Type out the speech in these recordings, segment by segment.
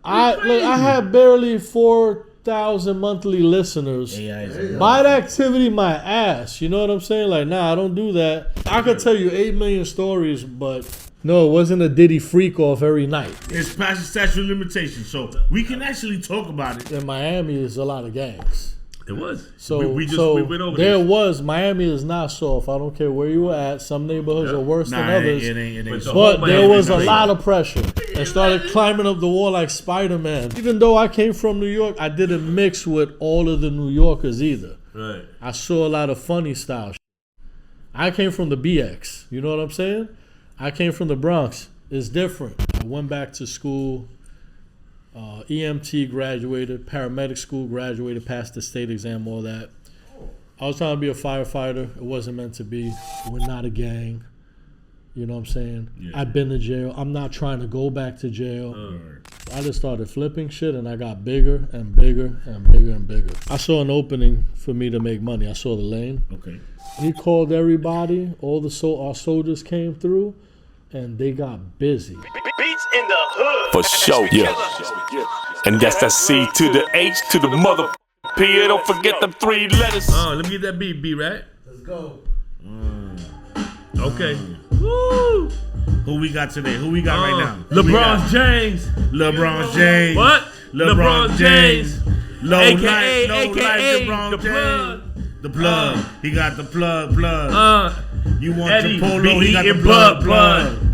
I had barely 4,000 monthly listeners. By the activity, my ass. You know what I'm saying? Like, nah, I don't do that. I could tell you 8 million stories, but no, it wasn't a Diddy freak off every night. It's past the statute of limitations, so we can actually talk about it. In Miami, there's a lot of gangs. It was. So we went over there this. was. Miami is not soft. I don't care where you were at. Some neighborhoods are worse than others. It ain't but there was a lot of pressure. I started climbing up the wall like Spider-Man. Even though I came from New York, I didn't mix with all of the New Yorkers either. Right. I saw a lot of funny style. I came from the BX. You know what I'm saying? I came from the Bronx. It's different. I went back to school. EMT graduated, paramedic school graduated, passed the state exam, all that. I was trying to be a firefighter. It wasn't meant to be. We're not a gang. You know what I'm saying? Yeah. I've been to jail. I'm not trying to go back to jail. I just started flipping shit, and I got bigger and bigger and bigger and bigger. I saw an opening for me to make money. I saw the lane. Okay. He called everybody. All our soldiers came through, and they got busy. Beats in the hood. For sure, yeah. And that's that C to the H to the mother P. Don't forget them 3 letters. Let me get that beat, right? Let's go. Okay. Woo! Who we got today? Who we got right now? LeBronx James. LeBronx James. What? LeBronx James. Low AKA life LeBronx the James. plug. The plug. He got the plug. You want Eddie, your polo? He got the blood.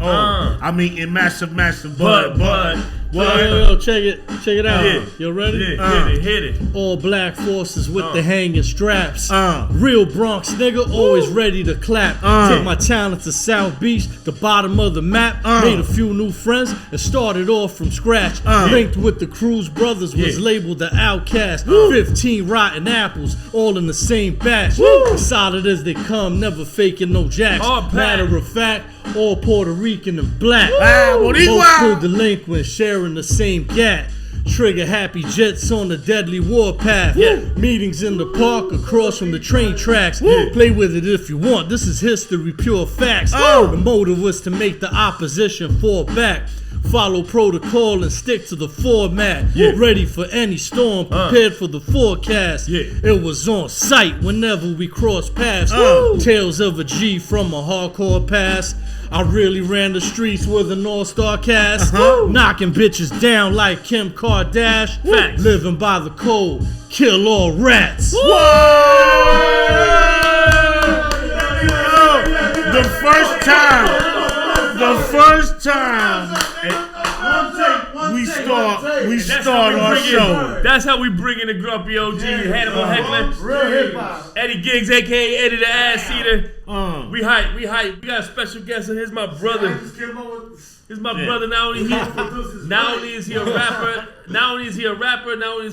Oh, I'm eating massive bud. Yo, check it out. Yeah. You ready? Hit it. All black forces with the hanging straps. Real Bronx nigga, always ready to clap. Take my talent to South Beach, the bottom of the map. Made a few new friends and started off from scratch. Linked with the Cruz brothers, was labeled the outcast. 15 rotten apples, all in the same batch. As solid as they come, never faking no jacks. Matter of fact, all Puerto Rican and black. Most delinquents sharing the same gat. Trigger happy jets on the deadly warpath. Meetings in the park across from the train tracks. Play with it if you want. This is history, pure facts. The motive was to make the opposition fall back. Follow protocol and stick to the format. Ready for any storm, prepared for the forecast. It was on sight whenever we crossed paths. Tales of a G from a hardcore past. I really ran the streets with an all-star cast. Knocking bitches down like Kim Kardashian. Living by the code, kill all rats. The first time we start our show. That's how we bring in the grumpy OG, Hannibal Heckler, Eddie Giggs, aka Eddie the Ass Eater. We hype. We got a special guest, and here's my brother. Here's my brother. Not only is he a rapper, not only is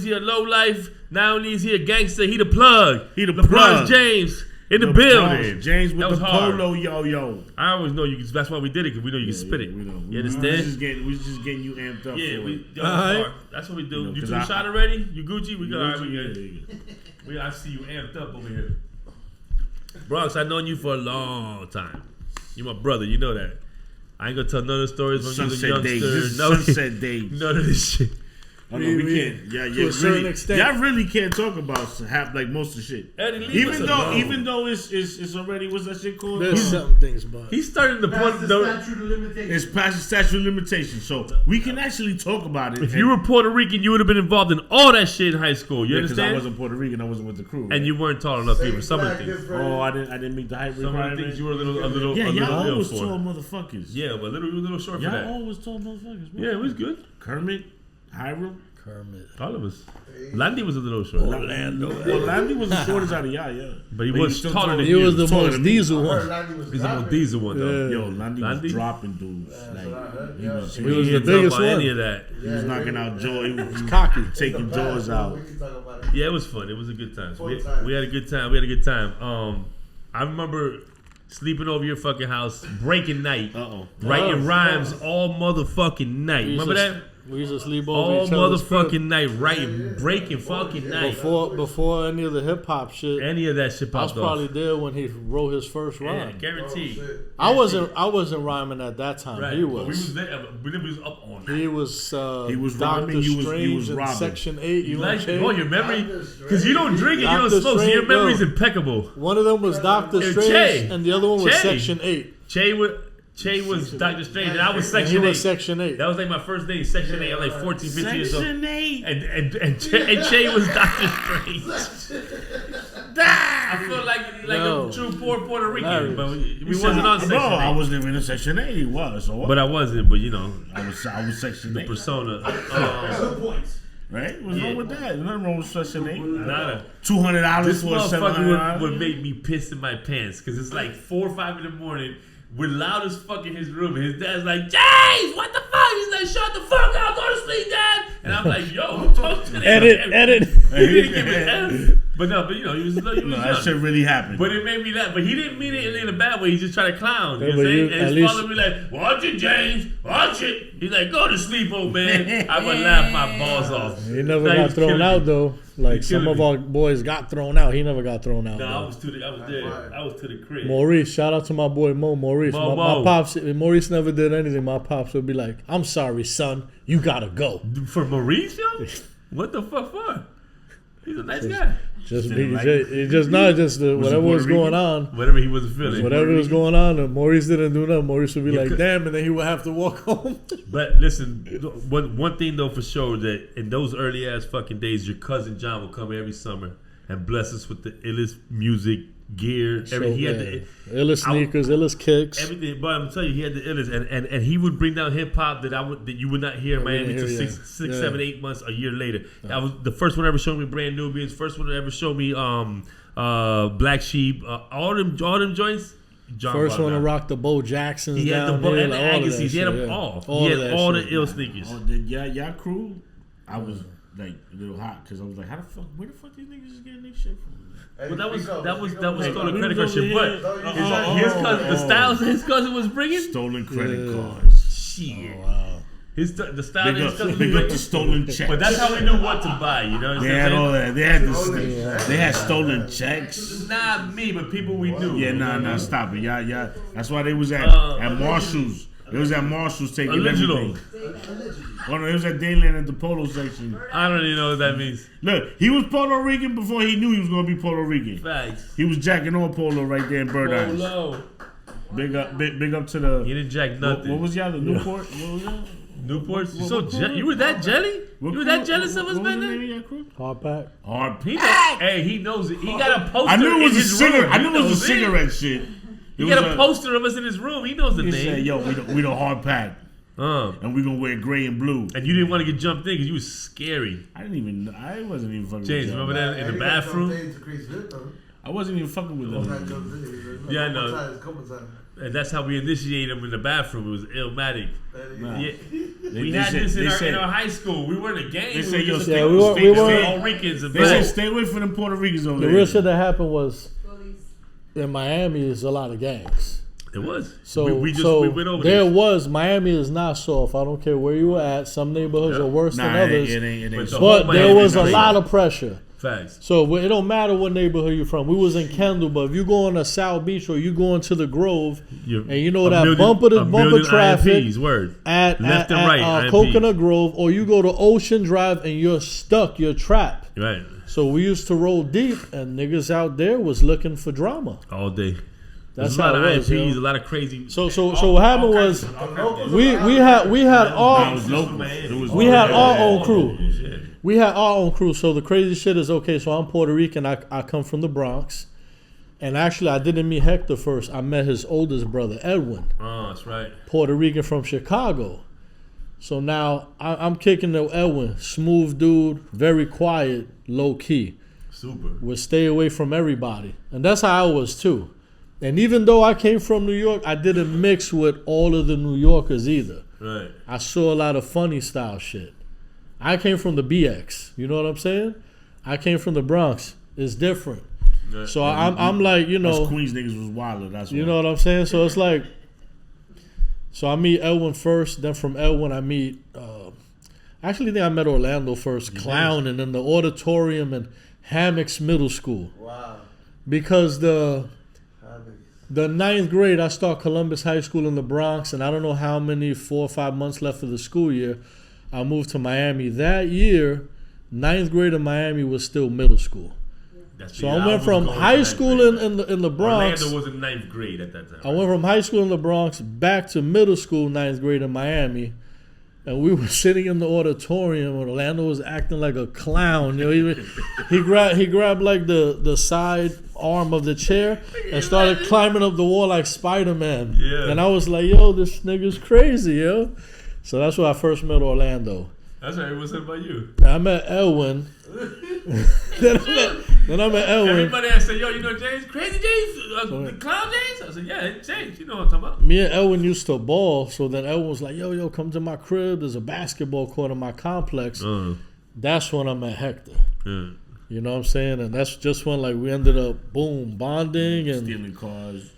he a low life, not only is he a gangster, he the plug. LeBronx James. In the building. James with the polo yo. I always know you can, that's why we did it, because we know you can spit it. You understand? We're just getting you amped up. That's what we do. You 2 shot already? You Gucci? We got we I see you amped up over here. Bronx, I've known you for a long time. You're my brother, you know that. I ain't gonna tell none of the stories when you was a youngster. Sunset days. None of this shit. Oh, no, we can't. To a certain extent, y'all really can't talk about most of the shit. Even though it's already, what's that shit called? There's some things, but he's starting to point. It's past the statute of limitations, so we can actually talk about it. If you were Puerto Rican, you would have been involved in all that shit in high school. You understand? Because I wasn't Puerto Rican, I wasn't with the crew. And you weren't tall enough even. Some of the things. I didn't meet the height requirement. Some of the things you were a little. Yeah, y'all always tall motherfuckers. Yeah, but you were a little short for that. Y'all always tall motherfuckers. Yeah, it was good. Kermit, Hiram. All of us. Landy was a little short. Landy was the shortest out of y'all, yeah. But he was taller than you. He was the most diesel one. He's the most diesel one, though. Yo, Landy was dropping dudes. He was the biggest one. Any of that. He was knocking out Joe. He was cocky. Taking jaws out. Yeah, it was fun. It was a good time. So we had a good time. I remember sleeping over your fucking house, breaking night, writing rhymes all motherfucking night. Remember that? We used to sleep over all each other's motherfucking crib. night, right? Breaking fucking night. Before any of the hip hop shit. Any of that shit I was popped probably off. there when he wrote his first Yeah, rhyme. guaranteed. I wasn't rhyming at that time. Right. He But we was. was there. We was up on that. He was rhyming, Dr. he was Strange in robbing. Section 8. You know what I'm saying? Oh, your memory? Because you don't drink and you don't Dr. smoke, so your Strange, memory's yo. impeccable. One of them was Dr. Hey, Strange, Che. and the other one was Che. Section 8. Che was Dr. Strange, and I was And he Section 8. was Section 8. That was like my first day in Section 8. I was like 14, 15 years old. Section 8. And Che was Dr. Strange. I feel like Yo. a true poor Puerto Rican, Larry. but we wasn't on Section 8. No, I wasn't even in Section 8. He was. So what? But I wasn't, but you know, I was Section 8. persona. Right? What's wrong with that? There's nothing wrong with Section 8. Nada. $200 This for motherfucker $700. would make me piss in my pants because it's like 4 or 5 in the morning. We're loud as fuck in his room, and his dad's like, James, what the fuck? He's like, shut the fuck up, go to sleep, Dad. And I'm like, yo, talk to that. Edit. He didn't give an F. But no, but you know, he was No, young. that shit really happened. But it made me laugh. But he didn't mean it in a bad way. He just tried to clown. You Yeah, know what I'm but saying? you- And at his least- father would be like, watch it, James. Watch it. He's like, go to sleep, old man. I would laugh my balls off. He never Nah, got was thrown killing out me. though. Like He some killing of me. our boys got thrown out. He never got thrown out. No, I though. was there. I was to the crib. Maurice, shout out to my boy Maurice. Mo. My pops, if Maurice never did anything, my pops would be like, I'm sorry, son. You gotta go. For Mauricio? What the fuck for? He's a nice guy. Just Didn't be, like whatever was Puerto going Rican? on. Whatever he wasn't feeling. Whatever was going on, and Maurice didn't do nothing. Maurice would be like, could- damn, and then he would have to walk home. But listen, one thing though for sure that in those early ass fucking days, your cousin John would come every summer and bless us with the illest music, gear, everything. He had the illest sneakers, illest kicks. everything. But I'm telling you, he had the illest, and he would bring down hip hop that you would not hear in we Miami didn't until hear, six, yeah. 7, 8 months, a year later. That was the first one ever showed me Brand Nubians. First one ever showed me Black Sheep. All them joints. John First brought one to down. rock the Bo Jacksons He had the down Bo here, and the like, all of that Agassiz. He had shit, them yeah. all. All He of had that all shit. the ill sneakers. Oh, y'all crew, I was like a little hot because I was like, where the fuck these niggas just getting their shit from? Well, that was stolen we credit was card shit. over But here. his cousin, the styles his cousin was bringing, Stolen credit Yeah. cards. shit. Wow. The style that Big his up, cousin was big up bringing. the stolen checks. But that's how we knew what to buy. You know what I'm They saying? had all that. They had stolen checks. Not me, but people we knew. Yeah, nah, stop it. Yeah. That's why they was at Marshall's. They was at Marshall's taking Original. everything. Oh no, it was at Dayland at the Polo section. I don't even know what that means. Look, he was Puerto Rican before he knew he was gonna be Puerto Rican. Facts. He was jacking on Polo right there in Bird Eyes. Polo. Big up to the. He didn't jack nothing. What was y'all? The Newport? What was y'all? Newports? You were that jelly? You were that jealous of us What was back the name then? of your crew? Hard pack. Hard. He hey, he knows it. He got a poster I knew it was in a his cigarette. room. I knew it was a knows cigarette shit. He got a poster of us in his room. He knows the He name. said, "Yo, we the hard pack, and we gonna wear gray and blue." And you didn't want to get jumped in because you was scary. I wasn't even fucking James, with them. remember that in the bathroom? I wasn't even fucking with them. Yeah, I know. And that's how we initiated him in the bathroom. It was Illmatic. Nah. Yeah. They We had said- this they in said- our high school. We weren't a gang. They We said, were yo, just a stay- thing. we weren't- stay- weren't- All Ricans and They said, black. "Stay away from them Puerto Ricans over The there." real shit that happened was in Miami is a lot of gangs. It was. So we went over there this. was Miami is not soft. I don't care where you were at. Some neighborhoods Yeah. are worse Nah, than it others. ain't. But the But whole there Miami was a is lot crazy. of pressure. Facts. So it don't matter what neighborhood you're from. We was in Kendall, but if you going to South Beach or you going to the Grove, and you know that bumper to bumper traffic IMPs, word. at Left and right, IMPs. Coconut Grove, or you go to Ocean Drive and you're stuck, you're trapped. Right. So we used to roll deep, and niggas out there was looking for drama. All day. That's There's a lot how of it was, IMPs, yo. a lot of crazy. So what happened was we had Nah, all it was local. It was we had our own crew. Shit. We had our own crew. So the crazy shit is, okay, so I'm Puerto Rican. I come from the Bronx. And actually, I didn't meet Hector first. I met his oldest brother, Edwin, Oh, that's right. Puerto Rican from Chicago. So now I'm kicking the Edwin. Smooth dude, very quiet, low key. Super. Would stay away from everybody. And that's how I was too. And even though I came from New York, I didn't mix with all of the New Yorkers either. Right. I saw a lot of funny style shit. I came from the BX. You know what I'm saying? I came from the Bronx. It's different. Right. So I'm like, you Us know, Queens niggas was wilder. That's you why. know what I'm saying? So it's like, so I meet Elwin first. Then from Elwin, I meet I actually think I met Orlando first clowning in the auditorium in Hammocks Middle School. Wow. Because the 9th grade, I started Columbus High School in the Bronx, and I don't know how many, 4 or 5 months left of the school year, I moved to Miami. That year, 9th grade in Miami was still middle school. So I went from high school in the Bronx. Orlando was in 9th grade at that time. I went from high school in the Bronx back to middle school, 9th grade in Miami. And we were sitting in the auditorium, and Orlando was acting like a clown. You know, he grabbed like the side arm of the chair and started climbing up the wall like Spider-Man. Yeah. And I was like, yo, this nigga's crazy, yo. So that's where I first met Orlando. That's right. What's up about you? I met Elwin. then I met Elwin. Everybody I said, yo, you know James? Crazy James? The clown James? I said, yeah, it's James. You know what I'm talking about. Me and Elwin used to ball, so then Elwin was like, yo, come to my crib. There's a basketball court in my complex. That's when I met Hector. You know what I'm saying? And that's just when like we ended up, boom, bonding and stealing cars.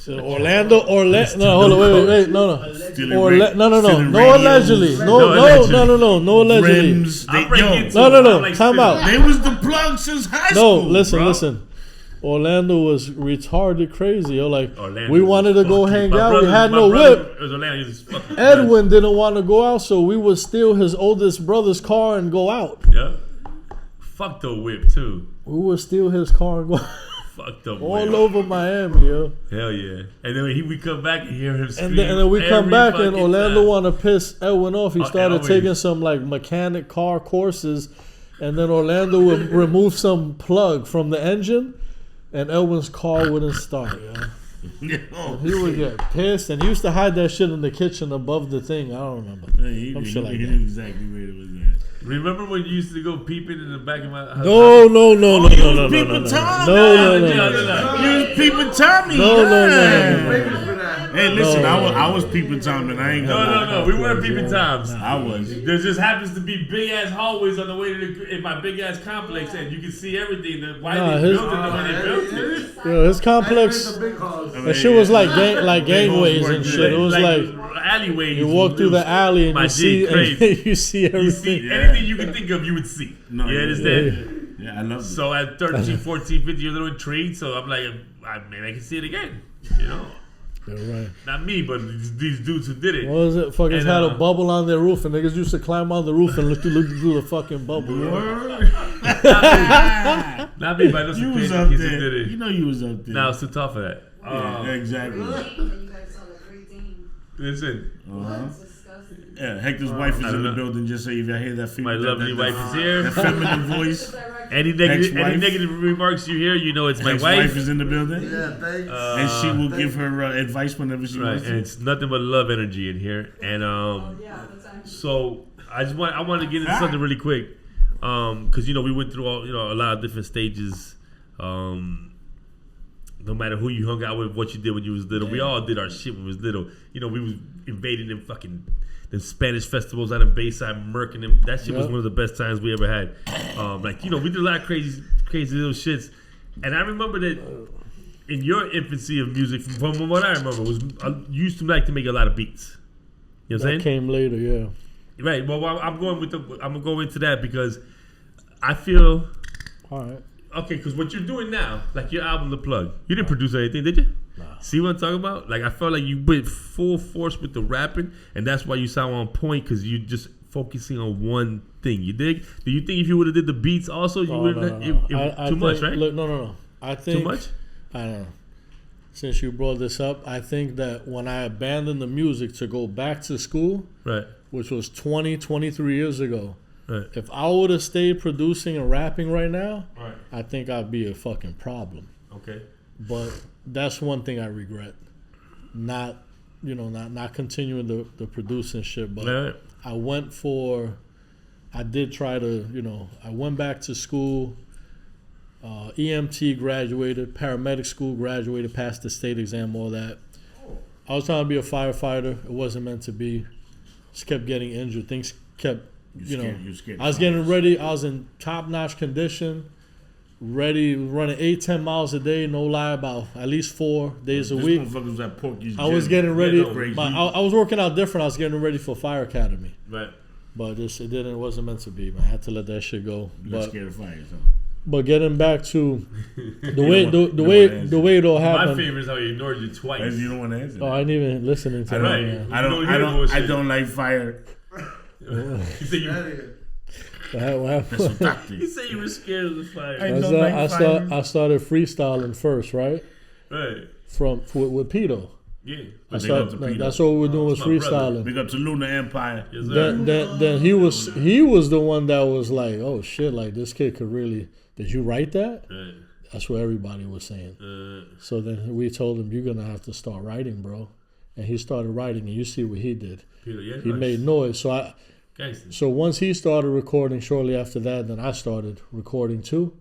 Orlando. No, hold on, wait, no. No, allegedly. No, allegedly. Rims, No. Time out. They was the plug since high school. No, listen. Orlando was retarded crazy, yo. Like Orlando we wanted to go hang out. We had no whip. Edwin didn't want to go out, so we would steal his oldest brother's car and go out. Yeah. Fuck the whip too. We would steal his car and go Fuck the whip. all over Miami, yo. Hell yeah. And then we come back and hear him scream. And then we come back and Orlando want to piss Edwin off. He started Elwin. taking some like mechanic car courses, and then Orlando would remove some plug from the engine, and Elwin's car wouldn't start. He would get pissed, and he used to hide that shit in the kitchen above the thing. I don't remember. He knew exactly where it was at. Remember when you used to go peeping in the back of my house? No. Peeping Tom. No. You was peeping Tommy. No. Hey, listen, I was peeping Tom, and I ain't gonna. No. We weren't peeping Toms. I was. There just happens to be big ass hallways on the way to in my big ass complex, and you can see everything. Why they built it the way they built it. Yo, his complex. That shit was like gangways and shit. It was like alleyways. you walk through the alley and you see everything. You see anything you can think of, you would see. You understand? Yeah, I love it. So at 13, 14, 15, you're a little intrigued. So I'm like, maybe I can see it again. You know. Right. Not me, but these dudes who did it. What was it? Fuckers had a bubble on their roof, and niggas used to climb on the roof and look through the fucking bubble. Not me, but I know some crazy kids who did it. You know you was up there. Now it's too tough for that. Yeah, exactly. You guys saw the great Dane. Listen. That's disgusting. Yeah, Hector's wife is in the building. Just so if y'all hear that female, My lovely wife is here. That feminine voice. Any negative remarks you hear, you know it's my His wife is in the building. Yeah, thanks. And she will give her advice whenever she wants to. And it's nothing but love energy in here. And so I want to get into something really quick, because we went through a lot of different stages. No matter who you hung out with, what you did when you was little, we all did our shit when we was little. We was invading them fucking Spanish festivals out in Bayside, murking them. That shit was one of the best times we ever had. We did a lot of crazy little shits. And I remember that in your infancy of music, from what I remember, you used to like to make a lot of beats. You know what I'm saying? That came later, yeah. Right. Well, I'm gonna go into that because I feel. All right. Okay, because what you're doing now, like your album, The Plug, you didn't produce anything, did you? Nah. See what I'm talking about? Like, I felt like you went full force with the rapping, and that's why you sound on point, because you're just focusing on one thing. You dig? Do you think if you would have did the beats also, you wouldn't have... Too much, right? Look, no. I think... Too much? I don't know. Since you brought this up, I think that when I abandoned the music to go back to school, right, which was 23 years ago, right, if I would have stayed producing and rapping right now, right, I think I'd be a fucking problem. Okay. But that's one thing I regret. Not continuing the producing shit. But right. I did try to, I went back to school. EMT graduated, paramedic school graduated, passed the state exam, all that. I was trying to be a firefighter. It wasn't meant to be. Just kept getting injured. Things kept, I was getting ready. I was in top-notch condition, ready, running 8-10 miles a day, no lie, about at least 4 days a week. I was getting ready. I was working out different. I was getting ready for Fire Academy. Right. But it wasn't meant to be, man. I had to let that shit go. You're scared of fire, so. But getting back to the way it all happened. My favorite is how he ignored you twice. You don't want to answer. Oh, I ain't even listening to that. I don't like fire. You say you. What happened? He said you were scared of the fire. I started freestyling first, right? Right. With Pito. Yeah. That's what we were doing was freestyling. Big up to Luna Empire. Yes, sir. Then he was the one that was like, oh shit, like this kid could really. Did you write that? Right. That's what everybody was saying. So then we told him, you're gonna have to start writing, bro. And he started writing, and you see what he did. He made noise. So once he started recording, shortly after that, then I started recording too.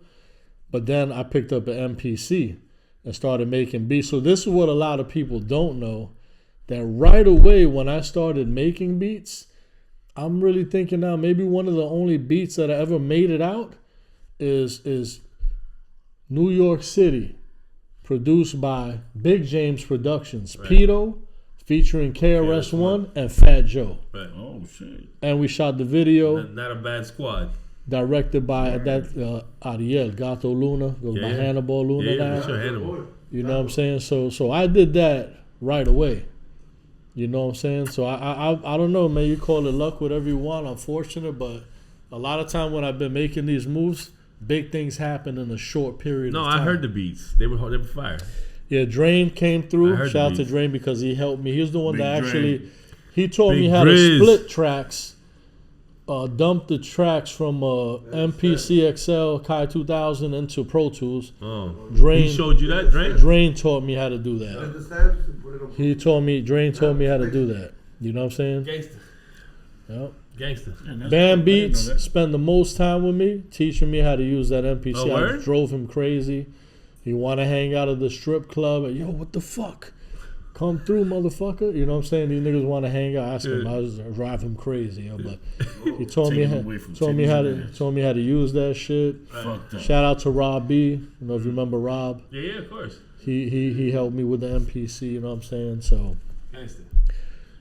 But then I picked up an MPC and started making beats. So this is what a lot of people don't know, that right away when I started making beats, I'm really thinking now maybe one of the only beats that I ever made it out is New York City, produced by Big James Productions, right. Pito, featuring KRS-One and Fat Joe. Right. Oh shit! And we shot the video. Not a bad squad. Directed by Ariel Gato Luna, goes by Hannibal Luna now. Sure, Hannibal. You know what I'm saying? So I did that right away. You know what I'm saying? So I don't know, man. You call it luck, whatever you want. Unfortunate, but a lot of time when I've been making these moves, big things happen in a short period of time. No, I heard the beats. They were fire. Yeah, Drain came through. Shout out to Drain because he helped me. He was the one that actually, he taught me how to split tracks, dump the tracks from MPC XL Kai 2000 into Pro Tools. Oh, Drain, he showed you that, Drain? Drain taught me how to do that. Drain taught me how to do that. You know what I'm saying? Gangster. Yep. Gangster. Bam Beats spent the most time with me, teaching me how to use that MPC. Oh, I drove him crazy. He want to hang out at the strip club. Yo, what the fuck? Come through, motherfucker. You know what I'm saying? These niggas want to hang out. Ask him. I was drive him crazy. Yo, but he told me how to use that shit. Right. Shout out to Rob B. You know if you remember Rob. Yeah, of course. He helped me with the MPC. You know what I'm saying? So. Gangster.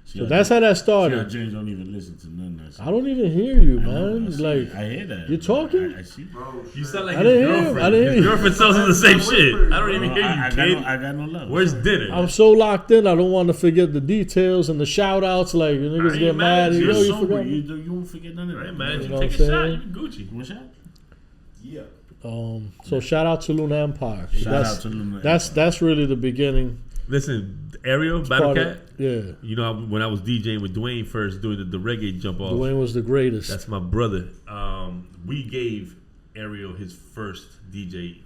So that's how that started. James don't even listen to none of that shit. I don't even hear you, man. I hear that. You talking? I see. You sound like his girlfriend. His girlfriend tells him the same shit. I don't even hear you, kid. I got no love. Where's dinner? I'm so locked in. I don't want to forget the details and the shout outs. Like, you niggas get mad. You forgot. You won't forget none of that. Right, man. You You know take what I'm a shot. saying? You Gucci. One shot? Yeah. So shout out to Luna Empire. Shout out to Luna Empire. That's really the beginning. Listen, Ariel, Battle Cat. Yeah. You know, when I was DJing with Dwayne first, doing the reggae jump off. Dwayne was the greatest. That's my brother. We gave Ariel his first DJ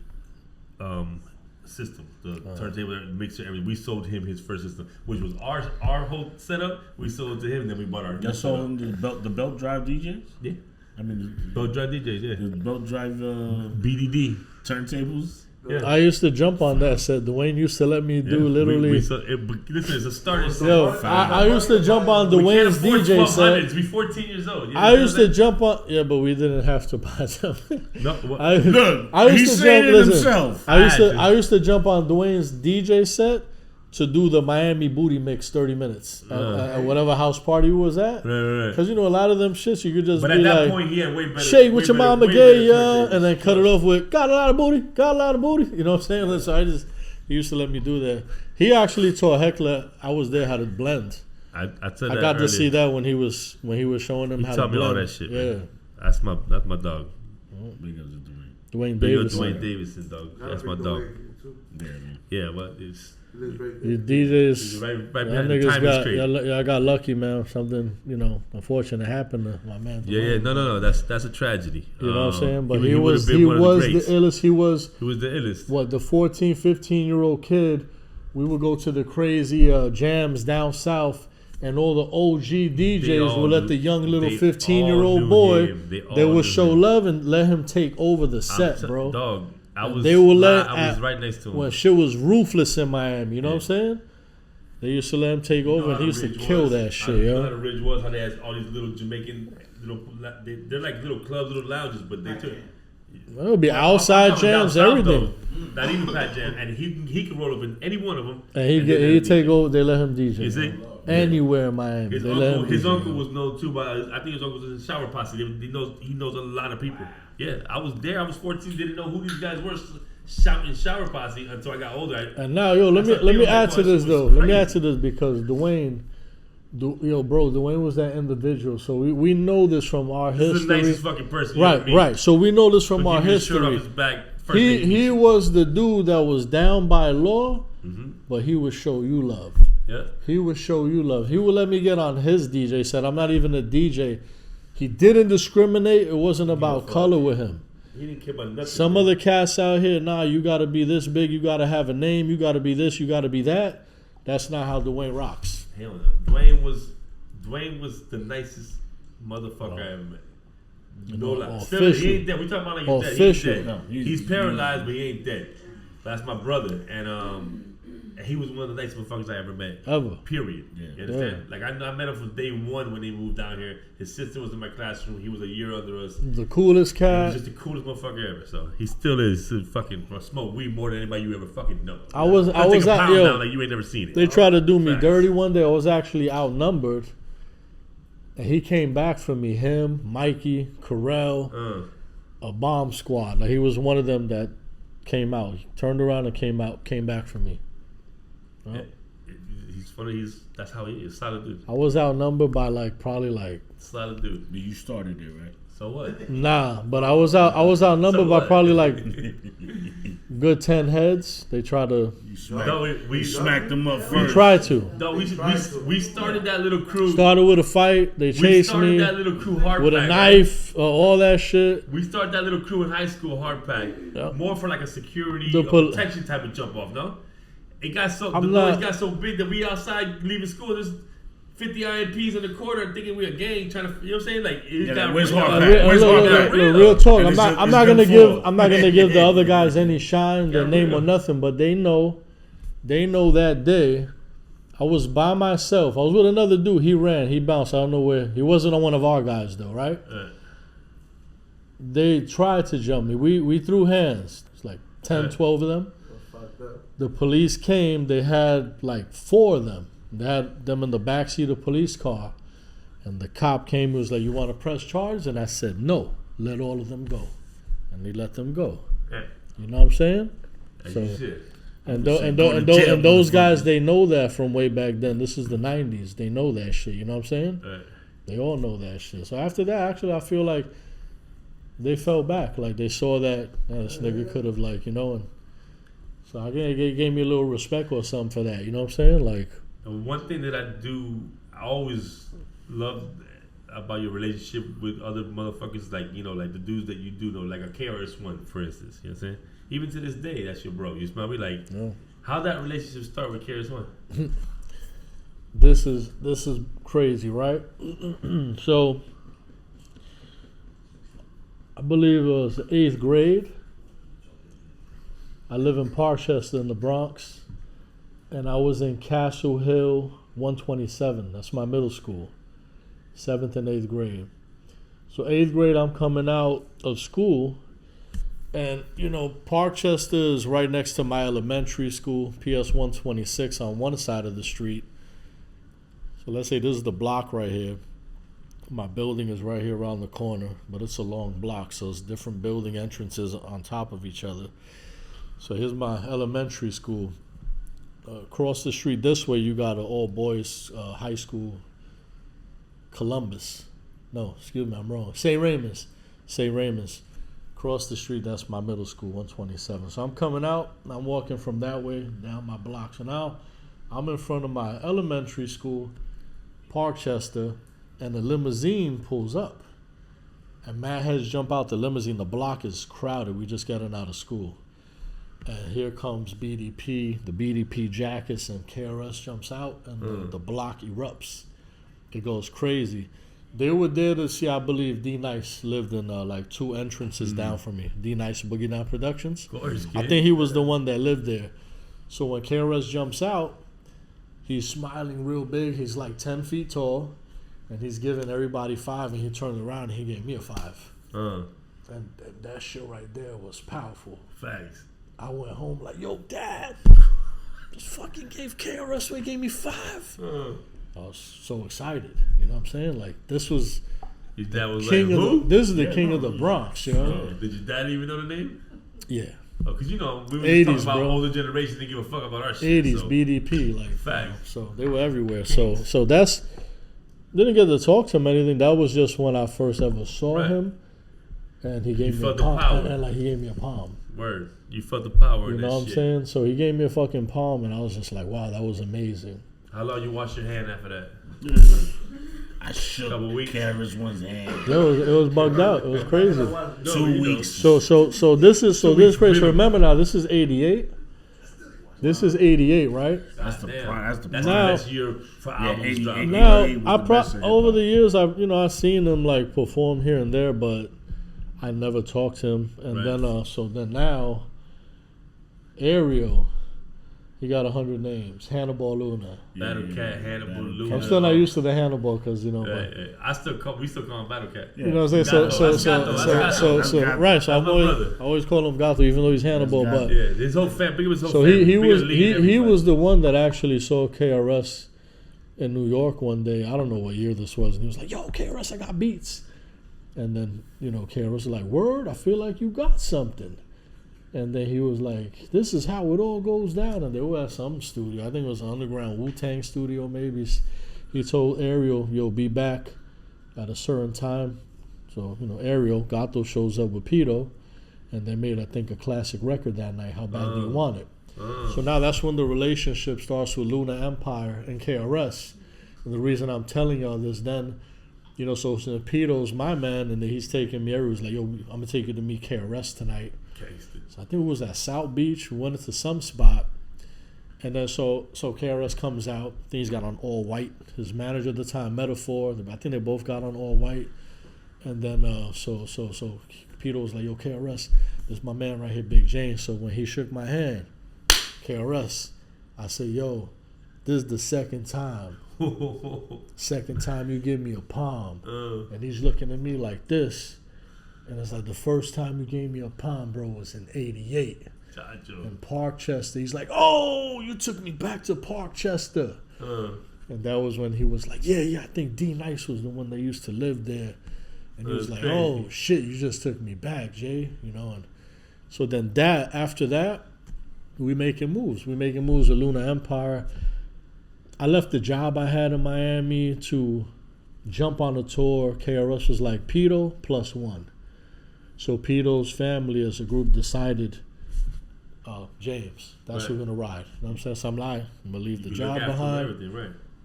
system, the turntable, mixer, everything. We sold him his first system, which was our whole setup. We sold it to him, and then we bought our. Y'all sold him the belt drive DJs? Yeah. I mean, belt drive DJs, yeah. The belt drive BDD turntables. Yeah. I used to jump on that set. Dwayne used to let me do literally. Listen, it's a starter set. Yo, I used to jump on Dwayne's DJ set. We 14 years old. I used to jump on. Yeah, but we didn't have to buy them. No, I used to jump himself. I used to jump on Dwayne's DJ set to do the Miami Booty Mix 30 minutes at whatever house party we was at. Right. Because, you know, a lot of them shits, you could just but be at that like, point, he had way better. shake with your mama gay, yeah, and then cut it off with, got a lot of booty. You know what I'm saying? So he used to let me do that. He actually taught Heckler, I was there, how to blend. I got to see that when he was showing him how to blend. He taught me all that shit, yeah. Man. That's my dog. Big up to Dwayne Davidson. Dwayne Davidson, dog. That's my dog. Yeah, but it's... The DJs, right behind the time I got lucky, man. Something, you know, unfortunate happened to my man. Yeah. No. That's a tragedy. You know what I'm saying? But he was the illest. He was the illest. What, the 14, 15-year-old kid? We would go to the crazy jams down south, and all the OG DJs would let the young little 15-year-old boy. They would show love and let him take over the set, bro. Dog. I was right next to him. When shit was ruthless in Miami, you know what I'm saying? They used to let him take over, and he used to kill that shit, yo. You know how the Ridge was, how they had all these little Jamaican, they're like little clubs, little lounges, but they took. It'll be outside jams, everything. Not even Pat Jam, and he can roll up in any one of them. And he take over. They let him DJ. You see? Anywhere in Miami, His uncle was known too, but I think his uncle was in Shower Posse. He knows a lot of people. Yeah, I was there. I was 14. Didn't know who these guys were. Shouting Shower Posse until I got older. And now, let me add to this though. Let me add to this because Dwayne was that individual. So we know this from our history. He's the nicest fucking person. Right. So we know this from our history. He was the dude that was down by law, but he would show you love. Yeah. He would show you love. He would let me get on his DJ set. I'm not even a DJ. He didn't discriminate. It wasn't about color with him. He didn't care about nothing. Some other cats out here, you got to be this big. You got to have a name. You got to be this. You got to be that. That's not how Dwayne rocks. Hell no. Dwayne was the nicest motherfucker I ever met. No lie. Still, he ain't dead. We talking about like he's dead. He ain't dead. No, he's paralyzed, but he ain't dead. That's my brother, and he was one of the nicest motherfuckers I ever met. Ever. Period. Yeah. You understand? Like I met him from day one when they moved down here. His sister was in my classroom. He was a year under us. The coolest cat. He was just the coolest motherfucker ever. So he still is. Fucking smoke weed more than anybody you ever fucking know. I was out. Like you ain't never seen it. They tried to do me dirty one day. I was actually outnumbered. And he came back for me. Him, Mikey, Carell, a bomb squad. Like he was one of them that came out. He turned around and came back for me. Yeah. He's funny. That's how he is. Solid dude. I was outnumbered by probably solid dude. But you started it, right? So what? Nah, but I was outnumbered by probably good 10 heads. They tried to. We smacked them up first. We tried to. No, we started that little crew. Started with a fight. They chased me that little crew hard with pack, a knife, all that shit. We started that little crew in high school hard pack. Yep. More for like a security protection type of jump off. No, it got the noise got so big that we outside leaving school. There's 50 IMPs in the corner thinking we a gang trying to, you know what I'm saying? Like, it got real talk. I'm not gonna give the other guys any shine, their name or nothing, but they know that day I was by myself. I was with another dude. He ran, he bounced. I don't know where. He wasn't on one of our guys though, right? They tried to jump me. We threw hands. It's like 10, 12 of them. The police came. They had like 4 of them. They had them in the backseat of the police car. And the cop came and was like, "You want to press charges?" And I said, "No, let all of them go." And they let them go. You know what I'm saying? And those guys, they know that from way back then. This is the 90s. They know that shit. You know what I'm saying? They all know that shit. So after that, actually, I feel like they fell back. Like they saw that this nigga could have, like, you know. And so I gave me a little respect or something for that. You know what I'm saying? Like. And one thing that I always love about your relationship with other motherfuckers, like, you know, like the dudes that you do know, like a KRS-One, for instance, you know what I'm saying? Even to this day, that's your bro. You smell me? Like, how'd that relationship start with KRS-One? This is crazy, right? So, I believe it was the 8th grade. I live in Parkchester in the Bronx. And I was in Castle Hill 127. That's my middle school. 7th and 8th grade. So 8th grade, I'm coming out of school. And, you know, Parkchester is right next to my elementary school, PS 126 on one side of the street. So let's say this is the block right here. My building is right here around the corner, but it's a long block, so it's different building entrances on top of each other. So here's my elementary school. Across the street this way, you got an all-boys high school, Columbus. No, excuse me, I'm wrong. St. Raymond's. Across the street, that's my middle school, 127. So I'm coming out, and I'm walking from that way down my block. So now I'm in front of my elementary school, Parkchester, and the limousine pulls up. And mad heads jump out the limousine. The block is crowded. We just getting out of school. And here comes BDP, the BDP jackets, and KRS jumps out, and the block erupts. It goes crazy. They were there to see, I believe, D-Nice lived in like 2 entrances down from me. D-Nice Boogie Down Productions. Of course, I think he was the one that lived there. So when KRS jumps out, he's smiling real big. He's like 10 feet tall, and he's giving everybody 5, and he turned around and he gave me a 5. And that shit right there was powerful. Facts. I went home like, yo, Dad, just fucking gave KRS Way, gave me 5. I was so excited. You know what I'm saying? Like, this was Your dad was king like, of who? this is the king of the Bronx, you know? Did your dad even know the name? Yeah. Oh, because we were 80s, talking about bro. older generations didn't give a fuck about our shit. 80s, so. BDP, like, Facts. so they were everywhere. So that's, didn't get to talk to him or anything. That was just when I first ever saw him. And he gave me a palm. And like, he gave me a palm. Word. You felt the power in that shit. You know what I'm saying? So he gave me a fucking palm, and I was just like, wow, that was amazing. How long you wash your hand after that? I shook KRS One's hand. It was bugged out. It was crazy. 2 weeks. So this is crazy. So remember now, this is 88. This is 88, right? That's the best year for albums dropping. Now over the years, I've seen him like perform here and there, but I never talked to him. And then now, Ariel, he got 100 names. Hannibal Luna. Battle Cat, Hannibal Luna. I'm still not used to the Hannibal because we still call him Battle Cat. You know what I'm saying? So I'm always call him Gato, even though he's Hannibal. But yeah, his whole family. So he was the one that actually saw KRS in New York one day. I don't know what year this was, and he was like, "Yo, KRS, I got beats." And then KRS was like, "Word, I feel like you got something." And then he was like, "This is how it all goes down." And they were at some studio. I think it was an underground Wu-Tang studio maybe. He told Ariel, "Yo, be back at a certain time." So, Ariel, Gato shows up with Pito. And they made, I think, a classic record that night, How Bad Do You Want It? So now that's when the relationship starts with Luna Empire and KRS. And the reason I'm telling y'all this then, so Pito's my man, and then he's taking me everywhere. He's like, "Yo, I'm going to take you to meet KRS tonight." So I think it was at South Beach. We went into some spot. And then so KRS comes out. I think he's got on all white. His manager at the time, Metaphor, I think they both got on all white. And then so Pito was like, "Yo, KRS, this is my man right here, Big James." So when he shook my hand, KRS, I said, "Yo, this is the second time. Second time you give me a palm." And he's looking at me like this. And it's like, the first time you gave me a palm, bro, was in 88. In Parkchester. He's like, "Oh, you took me back to Parkchester." And that was when he was like, yeah, I think D Nice was the one that used to live there. And he was like, crazy. "Oh, shit, you just took me back, Jay." And so then after that, we making moves. We making moves with Luna Empire. I left the job I had in Miami to jump on a tour. KRS was like, "Pito +1." So Pito's family as a group decided, James, that's who we're going to ride. You know what I'm saying? So I'm like, I'm going to leave the job behind.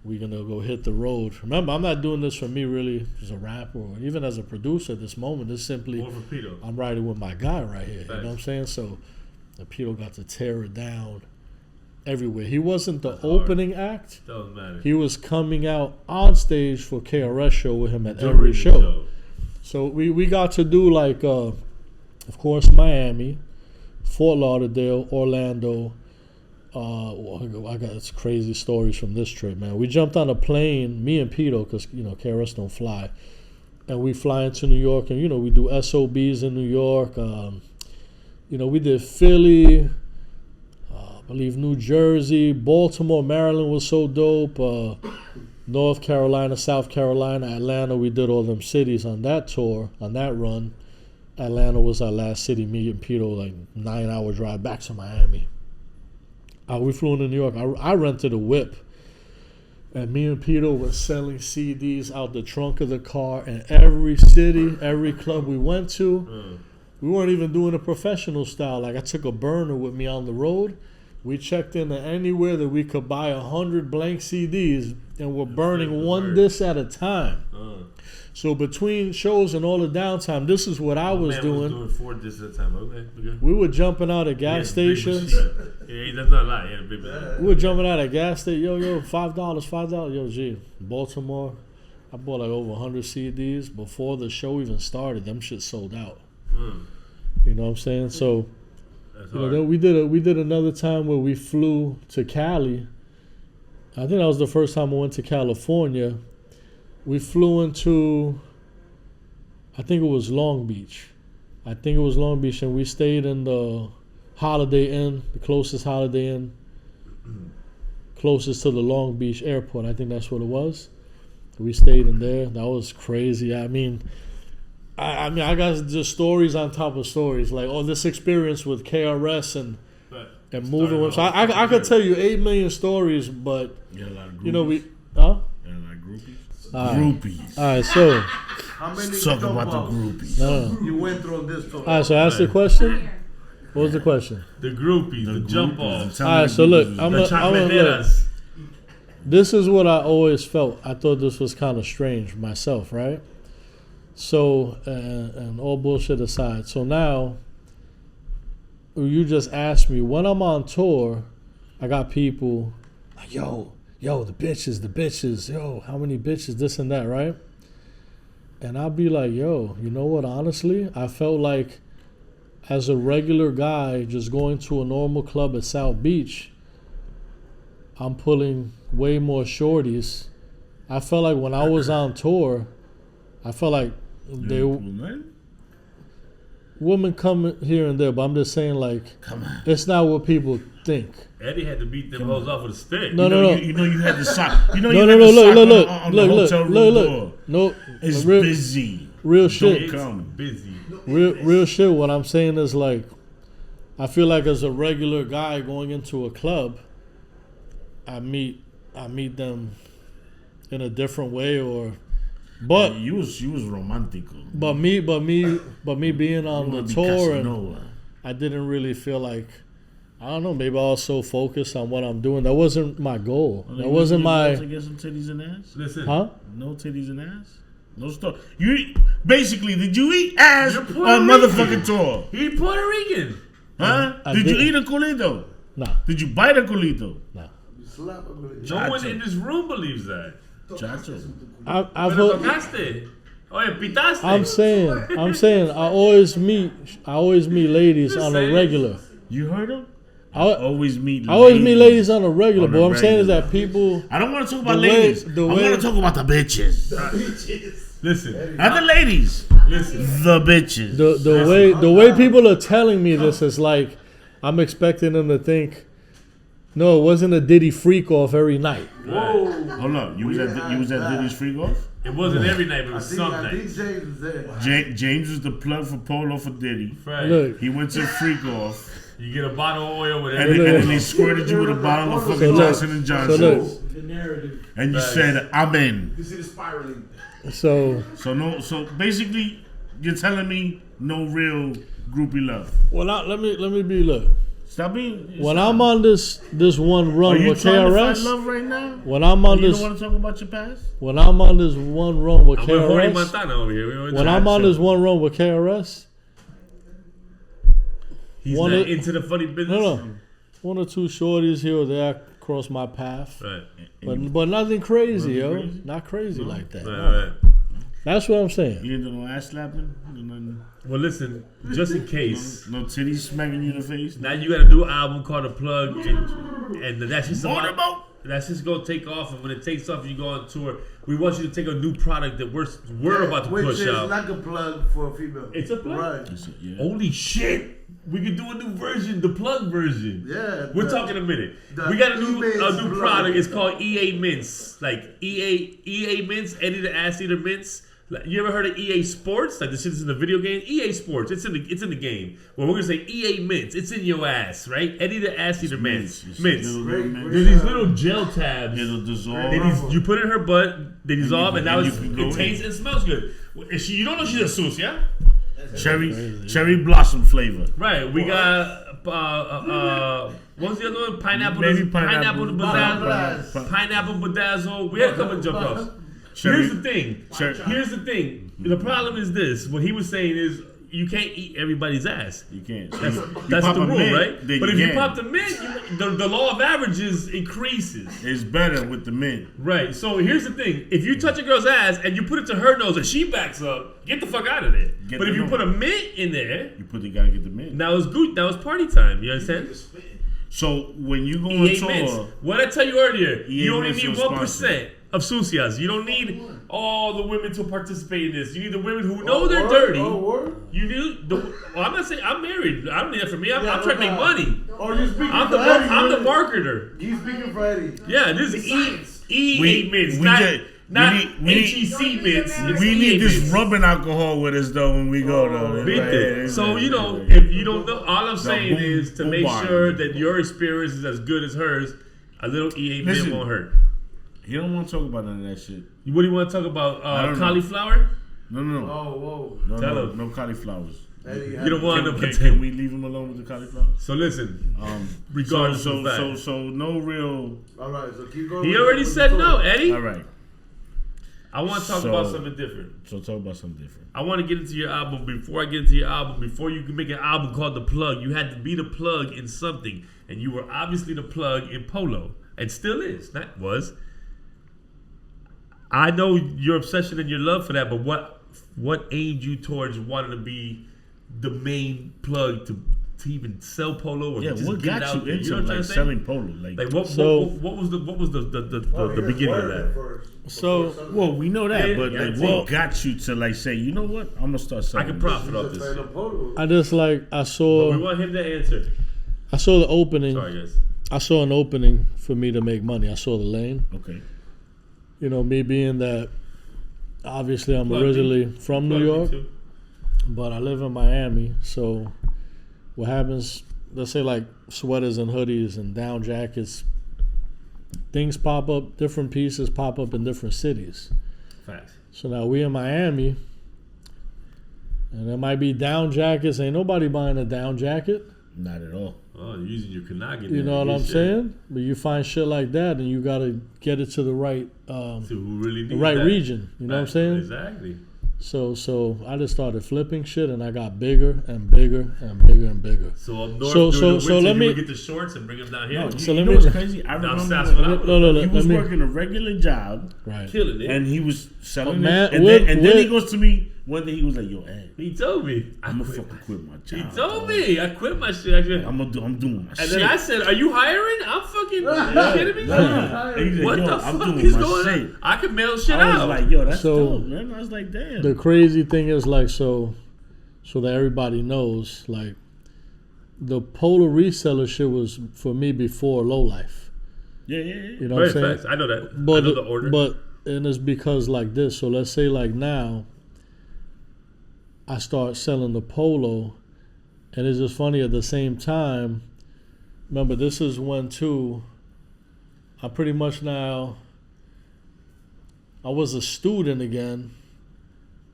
We're going to go hit the road. Remember, I'm not doing this for me really as a rapper or even as a producer at this moment. It's simply, I'm riding with my guy right here. Thanks. You know what I'm saying? So Pito got to tear it down everywhere. He wasn't the opening act. Doesn't matter. He was coming out on stage for KRS show with him at every show. So we got to do like, of course, Miami, Fort Lauderdale, Orlando. I got crazy stories from this trip, man. We jumped on a plane, me and Pito, because KRS don't fly, and we fly into New York, and we do SOBs in New York. We did Philly, I believe New Jersey, Baltimore, Maryland was so dope. North Carolina, South Carolina, Atlanta, we did all them cities on that tour, on that run. Atlanta was our last city. Me and Pito, like 9-hour drive back to Miami. We flew into New York. I rented a whip. And me and Pito were selling CDs out the trunk of the car. And every city, every club we went to, we weren't even doing a professional style. Like, I took a burner with me on the road. We checked into anywhere that we could buy 100 blank CDs, and we're burning one disc at a time. So between shows and all the downtime, this is what I was doing. Was doing 4 discs at a time. Okay. We were jumping out at gas stations. That's not a lot. Yeah, big we were jumping out at gas stations. Yo, $5. Yo, gee, Baltimore. I bought like over 100 CDs before the show even started. Them shit sold out. You know what I'm saying? So. Then we did another time where we flew to Cali. I think that was the first time I went to California. We flew into, I think it was Long Beach. I think it was Long Beach, and we stayed in the Holiday Inn, the closest Holiday Inn, closest to the Long Beach airport. I think that's what it was. We stayed in there. That was crazy. I mean, I got just stories on top of stories. Like, this experience with KRS and moving with. So I could tell you 8 million stories, but you got a lot of groupies. you know we. You got a lot of groupies. Groupies. All right, so How many Let's talk about the groupies. you went through on this tour? all right, so ask the question. What was the question? The groupies, the jump offs, All right, so look, I'm the gonna look. chocolateras. This is what I always felt. I thought this was kind of strange myself, right? So, and all bullshit aside. So now, you just asked me, when I'm on tour, I got people like, yo, the bitches, yo, how many bitches, this and that, right? And I'll be like, yo, you know what, honestly, I felt like as a regular guy just going to a normal club at South Beach, I'm pulling way more shorties. I felt like when I was on tour, I felt like women come here and there, but I'm just saying, like, come on, it's not what people think. Eddie had to beat them hoes off with a stick. No. You know you had the sock. You know No, you had the sock on the hotel room door. Look. No, It's real, busy. real shit. Don't come. Busy. Real shit. What I'm saying is, like, I feel like as a regular guy going into a club, I meet them in a different way, but you was romantical. But me being on the tour, and Casanova. I didn't really feel like, I don't know, maybe I was so focused on what I'm doing. That wasn't my goal. That wasn't my. To get some titties and ass? Listen. Huh? No titties and ass? No stuff. Basically, did you eat ass You're on Puerto motherfucking Rican. tour? He Puerto Rican. Huh? I Did you did. eat a culito? Nah. Did you bite a culito? Nah. No one in this room believes that. Chacho. I've Pero heard, tocaste. Oye, pitaste. I'm saying I always meet ladies on a regular. You heard him? I Always meet I always meet ladies on a regular, On but a what I'm saying is regular. that people. I don't want to talk about The way- ladies. the I way- want to talk about the bitches. Listen. Not the ladies. Listen. The bitches. The way people are telling me this is like I'm expecting them to think, no, it wasn't a Diddy freak off every night. Hold up. You was at Diddy's Freak Off? It wasn't every night, but it was some I think nights. James was there. James was the plug for Polo for Diddy. Right. Look, He went to Freak Off. You get a bottle of oil with And every then they squirted you with a bottle of fucking So look, Johnson and Johnson. so look. The narrative. And you said, I'm in. You see the spiraling. So So basically, you're telling me no real groupie love. let me be look. Stop being. When I'm on this one Are run you with trying to find KRS, love right now? when I'm on You this don't want to talk about your past? when I'm on this one run with We're Jorge KRS, Montana over here. when I'm on this one run with KRS, He's one not of- into the funny business. no, one or two shorties here or there cross my path, Right. but nothing crazy, yo, crazy? not crazy like that. Right. That's what I'm saying. You didn't do no ass slapping? Nothing? Well, listen, just in case. No titties smacking you in the face? Now you got a new album called The Plug, and that's just Motorboat? that's just gonna take off. And when it takes off, you go on tour. We want you to take a new product that we're about to Which push is out. like a plug for a female. It's a plug? Right. Yeah. Holy shit! We could do a new version, the plug version. Yeah. We're talking a minute. the We got a new E-Mints product. plug. It's called EA Mints, like EA Mints, Eddie the Ass Eater Mints. Like, you ever heard of EA Sports? Like the shit is in the video game. EA Sports, it's in the game. Well, we're gonna say EA Mints. It's in your ass, right? Eddie the Ass Eater Mints. Mints. They're these little gel tabs. It'll dissolve. You put it in her butt, they dissolve, and now and it you can go tastes in. and smells good. You don't know she's a sus, yeah? Cherry blossom flavor. Right. We got what's the other one? Pineapple. Maybe Pineapple pineapple. bedazzle. Pineapple bedazzle. We had a couple of jump offs. Cherry- Here's the thing. Here's the thing. The problem is this. What he was saying is you can't eat everybody's ass. You can't. That's You the pop a rule, mint, right? then But you if you can. pop the mint, the law of averages increases. It's better with the mint. Right. So here's the thing. If you touch a girl's ass and you put it to her nose and she backs up, get the fuck out of there. Get But the if you nose. put a mint in there, You gotta get the mint. now it's good. Now it's party time. You understand? So when you go on EA Mints. tour, What I tell you earlier, EA you only Mints need will 1% of sucias. You don't need all the women to participate in this. You need the women who know they're dirty. You need I'm not saying I'm married. I don't need that for me. I'm trying to make money. Oh, you're speaking I'm for Eddie. I'm the marketer. He's speaking for Eddie. Yeah, this is E8 mints, not HEC mints. We need this rubbing alcohol with us though when we go though. So if you don't know, all I'm saying is to make sure that your experience is as good as hers. A little E8 mint won't hurt. You don't want to talk about none of that shit. What do you want to talk about? Cauliflower? No. Oh, whoa. No cauliflowers. Eddie, You don't want them. Can we leave him alone with the cauliflower? So listen, regardless of the fact. So no real. All right, so keep going. He already said no, Eddie. All right. I want to talk about something different. So talk about something different. I want to get into your album. Before I get into your album, before you can make an album called The Plug, you had to be the plug in something. And you were obviously the plug in Polo. And still is. That was. I know your obsession and your love for that, but what aimed you towards wanting to be the main plug to even sell Polo or just what get got it out you there? into You know what I'm selling Polo? Like what was the beginning of that? So, well, we know that, but what yeah. got you to say, you know what, I'm gonna start I selling. can profit off this. I just I But saw we want him to answer. I saw the opening. Sorry, guys. I saw an opening for me to make money. I saw the lane. Okay. You know, me being that obviously I'm Plug originally me. from Plug New me York, too. but I live in Miami. So what happens, let's say like sweaters and hoodies and down jackets, things pop up, different pieces pop up in different cities. Facts. So now we in Miami, and there might be down jackets. Ain't nobody buying a down jacket. Not at all. Oh, you're using your Kanagi. You know what I'm saying? But you find shit like that, and you gotta get it to the right, To who really the needs right that. region. You know what I'm saying? Exactly. So I just started flipping shit, and I got bigger and bigger and bigger and bigger. So up north, So during the winter, let you me- would get the shorts and bring them down here. So You let know me- what's crazy? I Down remember south, when No, he was let me- working a regular job, Right. Killing it. and he was selling man, it. And, with- then he goes to me one day. He was like, "Yo, Ed, He told me. I'm gonna fucking quit my job. He told dog. me. I quit my shit. Actually. I'm doing my And shit." then I said, "Are you hiring? I'm fucking. Are you kidding me? He said, What "Yo, the I'm fuck doing is my going shit." on? I can mail shit I was out." like, "Yo, that's So- dope, man." I was like, "Damn." The crazy thing is so that everybody knows, like the Polo reseller shit was for me before Low Life. Yeah. You know what I'm Very saying? fast. I know that. But I know the order. and it's because like this. So let's say like now, I start selling the Polo, and it's just funny at the same time. Remember, this is when too. I pretty much now. I was a student again,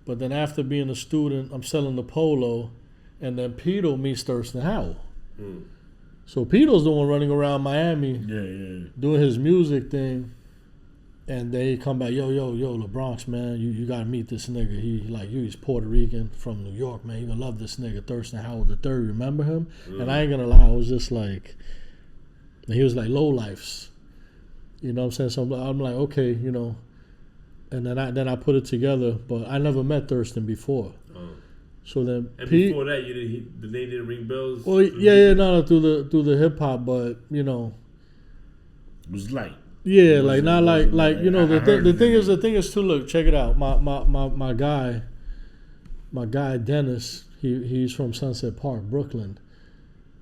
but then after being a student, I'm selling the Polo, and then Pito meets Thurston Howell. So Pito's the one running around Miami Yeah. doing his music thing, and they come back, yo, LeBronx, man, you gotta meet this nigga. He like you, he's Puerto Rican from New York, man. You gonna love this nigga, Thurston Howell III. Remember him? And I ain't gonna lie, I was just like, and he was like Low Lifes, you know what I'm saying? So I'm like, okay, you know, and then I put it together, but I never met Thurston before. So then, and before that, the name didn't ring bells. well, no, through the hip hop, but you know. It was light. Yeah, like not like you know I heard the it. thing is too. Look, check it out. My guy Dennis. He's from Sunset Park, Brooklyn.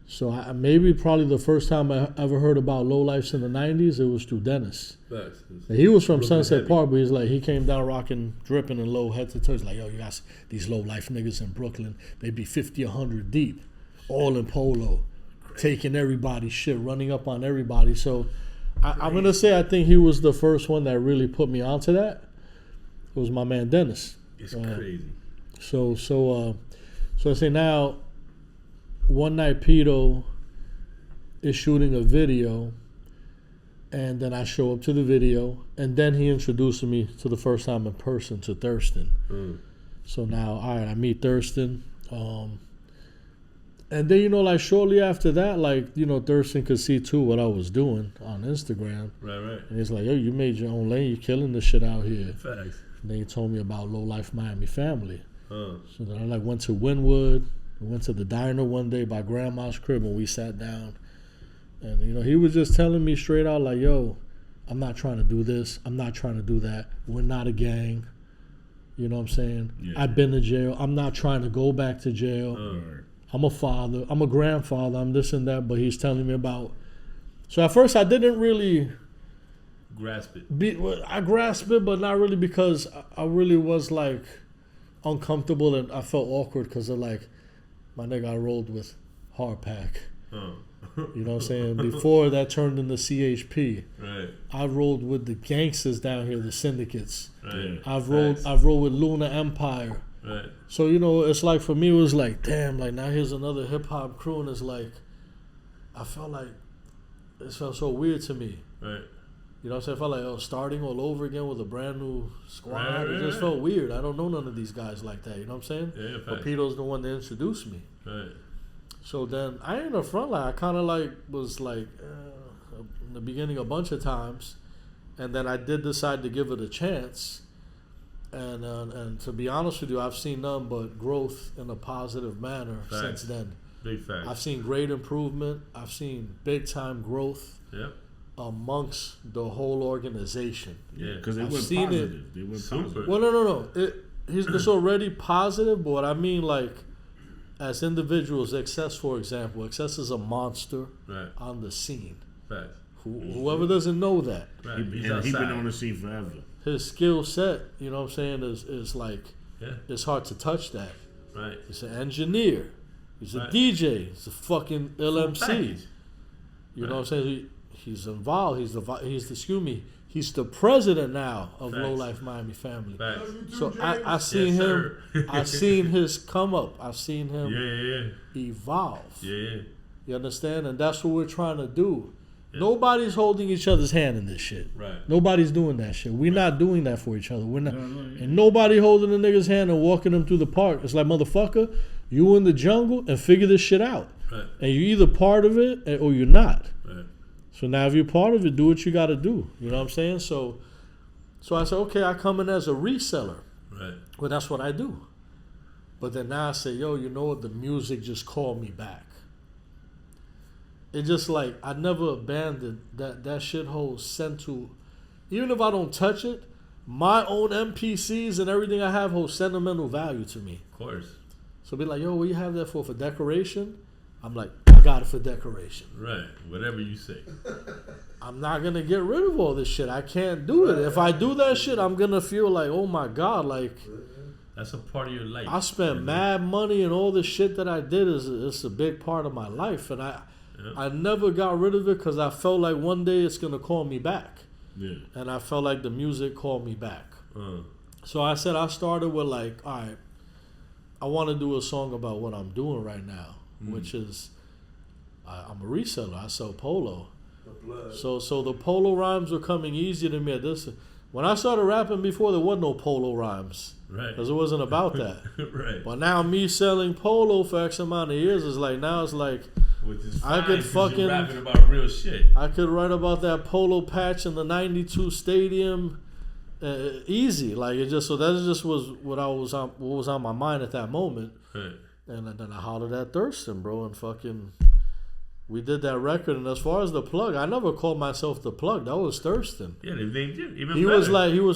So probably the first time I ever heard about Low Lifes in the '90s, it was through Dennis. Facts. And he was from Brooklyn Sunset heavy. Park, but he's like he came down rocking, dripping and low head to toe. He's like, yo, you got these low life niggas in Brooklyn. They be 50, 100 deep, all in Polo, taking everybody's shit, running up on everybody. So. I'm gonna say I think he was the first one that really put me onto that. It was my man Dennis. It's crazy. So I say now, one night Pito is shooting a video, and then I show up to the video, and then he introduced me to the first time in person to Thurston. So now, all right, I meet Thurston. And then, you know, like shortly after that, like, you know, Thurston could see too what I was doing on Instagram. Right. And he's like, yo, you made your own lane. You're killing this shit out here. Facts. And then he told me about Low Life Miami Family. So then I like went to Wynwood. We went to the diner one day by Grandma's crib and we sat down. And, you know, he was just telling me straight out like, yo, I'm not trying to do this. I'm not trying to do that. We're not a gang. You know what I'm saying? Yeah. I've been to jail. I'm not trying to go back to jail. I'm a father. I'm a grandfather. I'm this and that. But he's telling me about. So at first I didn't really grasp it. I grasped it, but not really, because I really was like uncomfortable and I felt awkward because of like, my nigga, I rolled with Hard Pack. You know what I'm saying? Before that turned into CHP. Right. I rolled with the gangsters down here, the syndicates. Right. I've rolled with Luna Empire. Right. So, you know, it's like, for me, it was like, damn, like now here's another hip hop crew, and it's like, I felt like it felt so weird to me. Right. You know what I'm saying? I felt like starting all over again with a brand new squad. Right, It just felt weird. I don't know none of these guys like that. You know what I'm saying? Yeah, but Pito's the one that introduced me. Right. So then I ain't a front line. I kind of like was like in the beginning a bunch of times, and then I did decide to give it a chance. And to be honest with you, I've seen none but growth in a positive manner since then. Big facts. I've seen great improvement. I've seen big time growth. Yep. Amongst the whole organization. Yeah, because they went seen positive. They went positive. Well, no. It's already positive, but what I mean, like, as individuals, Excess, for example, Excess is a monster on the scene. Right. Whoever doesn't know that. Right. He's been on the scene forever. His skill set, you know what I'm saying, is like, it's hard to touch that. Right. He's an engineer. He's a DJ. He's a fucking LMC. You know what I'm saying? He's involved. He's the president now of Low Life Miami Family. So I seen him. I seen his come up. I've seen him evolve. Yeah. You understand? And that's what we're trying to do. Yeah. Nobody's holding each other's hand in this shit. Right. Nobody's doing that shit. We're not doing that for each other. We're not. And nobody holding a nigga's hand and walking them through the park. It's like, motherfucker, you in the jungle and figure this shit out. Right. And you're either part of it or you're not. Right. So now if you're part of it, do what you got to do. You know what I'm saying? So I said, okay, I come in as a reseller. Right. Well, that's what I do. But then now I say, yo, you know what? The music just called me back. It just like, I never abandoned that shithole central. Even if I don't touch it, my own MPCs and everything I have hold sentimental value to me. Of course. So be like, yo, what you have that for decoration? I'm like, I got it for decoration. Right. Whatever you say. I'm not going to get rid of all this shit. I can't do it. If I do that shit, I'm going to feel like, oh my God, like. That's a part of your life. I spent mad money, and all the shit that I did it's a big part of my life. And I never got rid of it because I felt like one day it's going to call me back. Yeah. And I felt like the music called me back. So I said, I started with like, all right, I want to do a song about what I'm doing right now, which is, I'm a reseller. I sell polo. So the polo rhymes were coming easier to me at this. When I started rapping before, there was no polo rhymes. Right. Because it wasn't about that. Right. But now me selling polo for X amount of years is like, now it's like, I could fucking rapping about real shit. I could write about that polo patch in the '92 stadium, easy. Like it just, so that just was what was on my mind at that moment. Right. And then I hollered at Thurston, bro, and fucking we did that record. And as far as the plug, I never called myself the plug. That was Thurston. Yeah, they named you. Even he better. was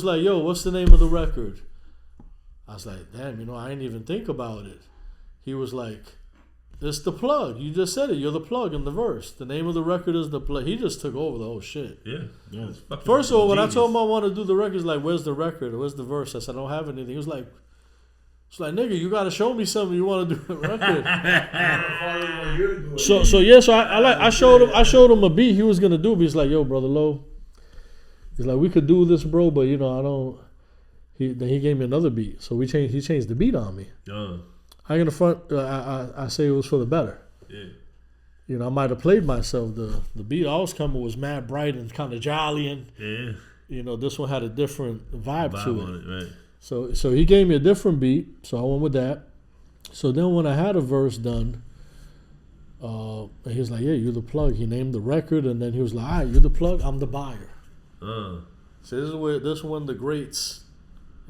like, yo, what's the name of the record? I was like, damn, I didn't even think about it. He was like, it's the plug. You just said it. You're the plug in the verse. The name of the record is the plug. He just took over the whole shit. Yeah. First of all, when I told him I want to do the record, he's like, where's the record? Where's the verse? I said, I don't have anything. He was like, nigga, you got to show me something you want to do the record. so I showed him a beat he was going to do. But he's like, yo, Brother Low. He's like, we could do this, bro, but, I don't. Then he gave me another beat. So he changed the beat on me. I in the front, I say it was for the better. Yeah. I might have played myself. The beat I was coming was mad bright and kind of jolly, and this one had a different vibe to it. On it, right. So he gave me a different beat, so I went with that. So then when I had a verse done, he was like, yeah, you're the plug. He named the record, and then he was like, all right, you're the plug, I'm the buyer. So this is one of the greats.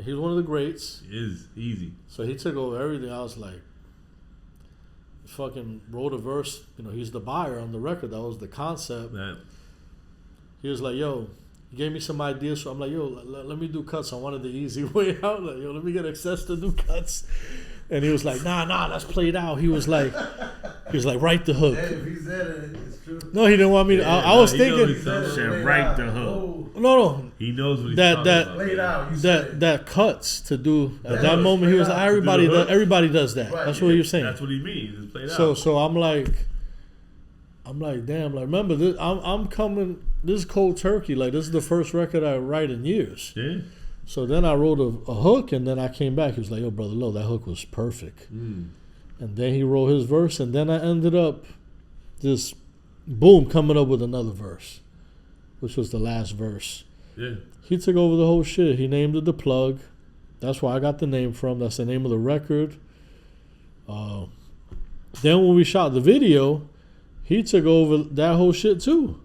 He's one of the greats. It is easy. So he took over everything. I was like, fucking wrote a verse. He's the buyer on the record. That was the concept. Right. He was like, yo, He gave me some ideas, so I'm like, yo, let me do cuts. I wanted the easy way out. Like, yo, let me get access to do cuts. And he was like, nah, let's play it out. He was like, write the hook. Hey, if he said it, it's true. No, he didn't want me to. I was thinking, Said write the hook. no. He knows what he's talking about. Play it out. You said That cuts to do at that moment. He was like, everybody does that. Right, That's what he was saying. That's what he means. Just play it out. So I'm like, damn. Like, remember this? I'm coming. This is cold turkey. Like, this is the first record I write in years. Yeah. So then I wrote a hook, and then I came back. He was like, yo, brother Lo, that hook was perfect. And then he wrote his verse, and then I ended up just, boom, coming up with another verse, which was the last verse. Yeah. He took over the whole shit. He named it The Plug. That's where I got the name from. That's the name of the record. Then when we shot the video, he took over that whole shit too.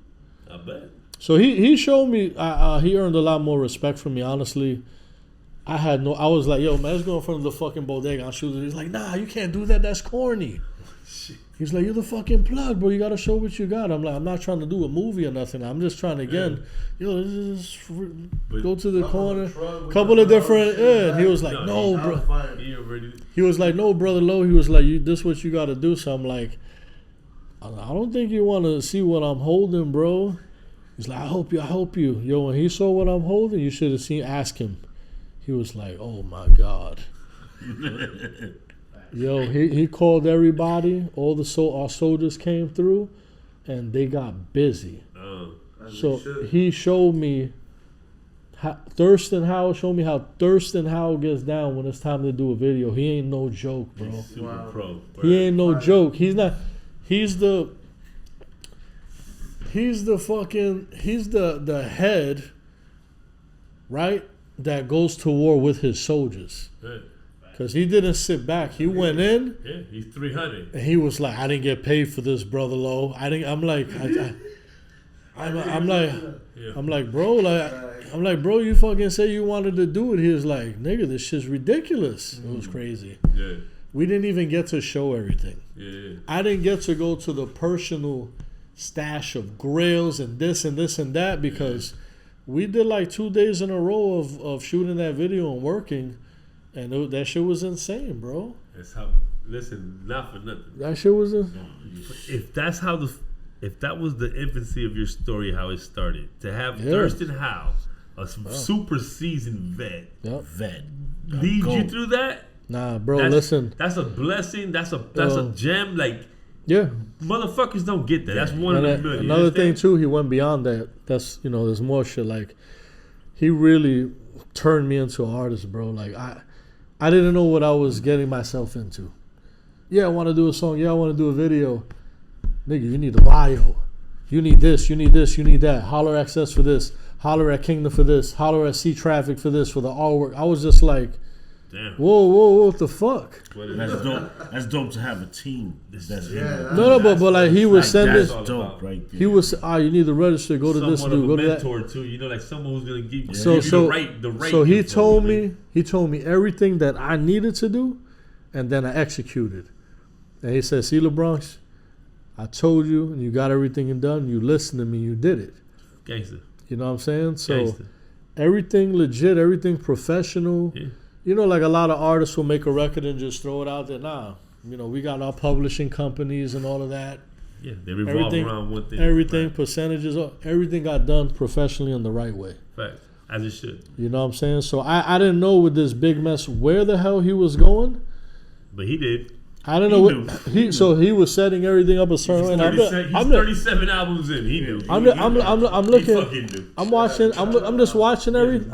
I bet. So he showed me, he earned a lot more respect from me, honestly. I was like, yo, man, let's go in front of the fucking bodega and shoot it. He's like, nah, you can't do that. That's corny. He's like, you're the fucking plug, bro. You got to show what you got. I'm like, I'm not trying to do a movie or nothing. I'm just trying to, again, just go to the corner. Couple of different, and he was like, no, bro. He was like, no, brother Lo. He was like, this is what you got to do. So I'm like, I don't think you want to see what I'm holding, bro. He's like, I hope you. Yo, when he saw what I'm holding, you should have ask him. He was like, oh my God. Yo, he called everybody. All our soldiers came through, and they got busy. So he showed me, Thurston Howell showed me how Thurston Howell gets down when it's time to do a video. He ain't no joke, bro. He's super pro. He ain't no joke. He's not. He's the head, right, that goes to war with his soldiers. Because he didn't sit back. He went in. Yeah, he's 300. And he was like, I didn't get paid for this, brother Lo. I'm like, bro, you fucking say you wanted to do it. He was like, nigga, this shit's ridiculous. It was crazy. Yeah. We didn't even get to show everything. Yeah. I didn't get to go to the personal stash of grills and this and this and that because we did like 2 days in a row of shooting that video and working, and that shit was insane, bro. That's how. Listen, not for nothing. That shit was If that was the infancy of your story, how it started, to have Thurston Howell, a super seasoned vet, lead you through that. Nah, bro, listen. That's a blessing. That's a gem. Like, yeah, motherfuckers don't get that. That's one of the million. Another thing too, he went beyond that. That's there's more shit. Like, he really turned me into an artist, bro. Like, I didn't know what I was getting myself into. Yeah, I want to do a song. Yeah, I want to do a video. Nigga, you need a bio. You need this. You need this. You need that. Holler at Access for this. Holler at Kingdom for this. Holler at Sea Traffic for this, for the artwork. I was just like, damn. Whoa, what the fuck? That's dope. That's dope to have a team. But like he was sending. That's dope, right there. He was, you need to register. Go to this dude. Go to that. Mentor too. Like someone who's gonna give you the right. So he told me everything that I needed to do, and then I executed. And he said, "See, LeBronx, I told you, and you got everything done. You listened to me. You did it. Gangster. You know what I'm saying? So Gangster. Everything legit, everything professional." Yeah. Like a lot of artists will make a record and just throw it out there. Nah, we got our publishing companies and all of that. Yeah, they revolve around one thing. Everything, percentages, everything got done professionally in the right way. Fact, as it should. You know what I'm saying? So I didn't know with this big mess where the hell he was going. But he did. I don't know So he was setting everything up a certain way. He's 37 albums in. He knew. I'm looking. I'm watching. I'm just watching everything.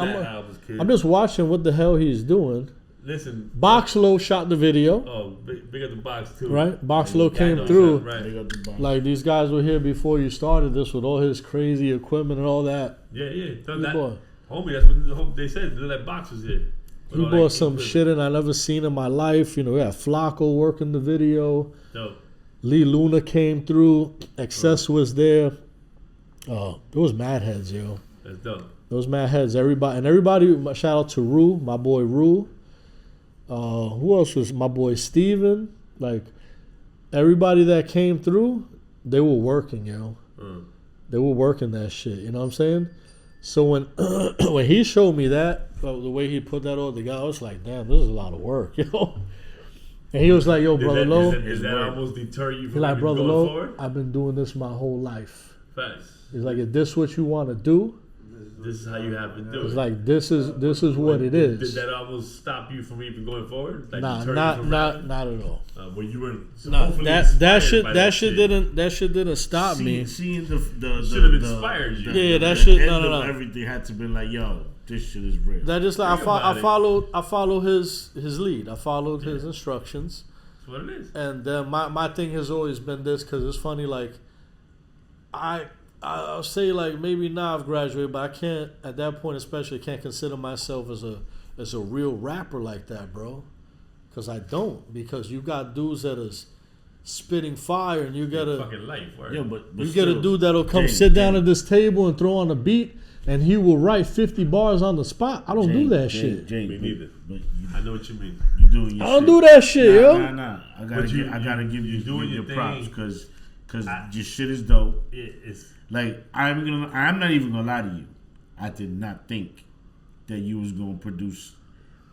I'm just watching what the hell he's doing. Listen, Boxlo shot the video. Oh, big up the box too. Right, Boxlo came through. Right. Like these guys were here before you started this with all his crazy equipment and all that. Yeah. Boy. Homie, that's what they said. That box was here. He bought some shit and I never seen in my life. We had Flacco working the video. Dope. Lee Luna came through. Excess was there. It was mad heads, yo. That's dope. Those mad heads. Everybody. Shout out to Rue, my boy Rue. Who else was my boy Steven? Like everybody that came through, they were working, yo. They were working that shit. You know what I'm saying? So when when he showed me that, the way he put that all together, I was like, damn, this is a lot of work, yo. And he was like, yo, Brother Low. Is that almost deter you He's from like, Brother going Low, forward? I've been doing this my whole life. Facts. He's like, if this what you want to do, This is how you have to do it's it. like this is what it Did is. that almost stop you from even going forward? Like Nah, deter you not from not rapping? not at all. Well, you were Nah, hopefully that inspired shit by that shit didn't stop me. Seeing the should have inspired you. Yeah, that the shit- end no. of everything had to be like, yo, this shit is real. That just like Think about it. I followed his lead. I followed his instructions. That's what it is. And my thing has always been this, because it's funny, like I'll say like maybe now I've graduated, but I can't at that point especially can't consider myself as a real rapper like that, bro. Because I don't. Because you got dudes that is spitting fire, and you got Fucking life, word. Yeah, but you still, get a dude that'll come James, sit down James. at this table and throw on a beat, and he will write 50 bars on the spot. I don't do that shit. James, Me neither. But I know what you mean. you doing your I don't shit. do that shit, yo. Nah. I But gotta give you doing your your props thing. because your shit is dope. It's Like I'm not even gonna lie to you. I did not think that you was gonna produce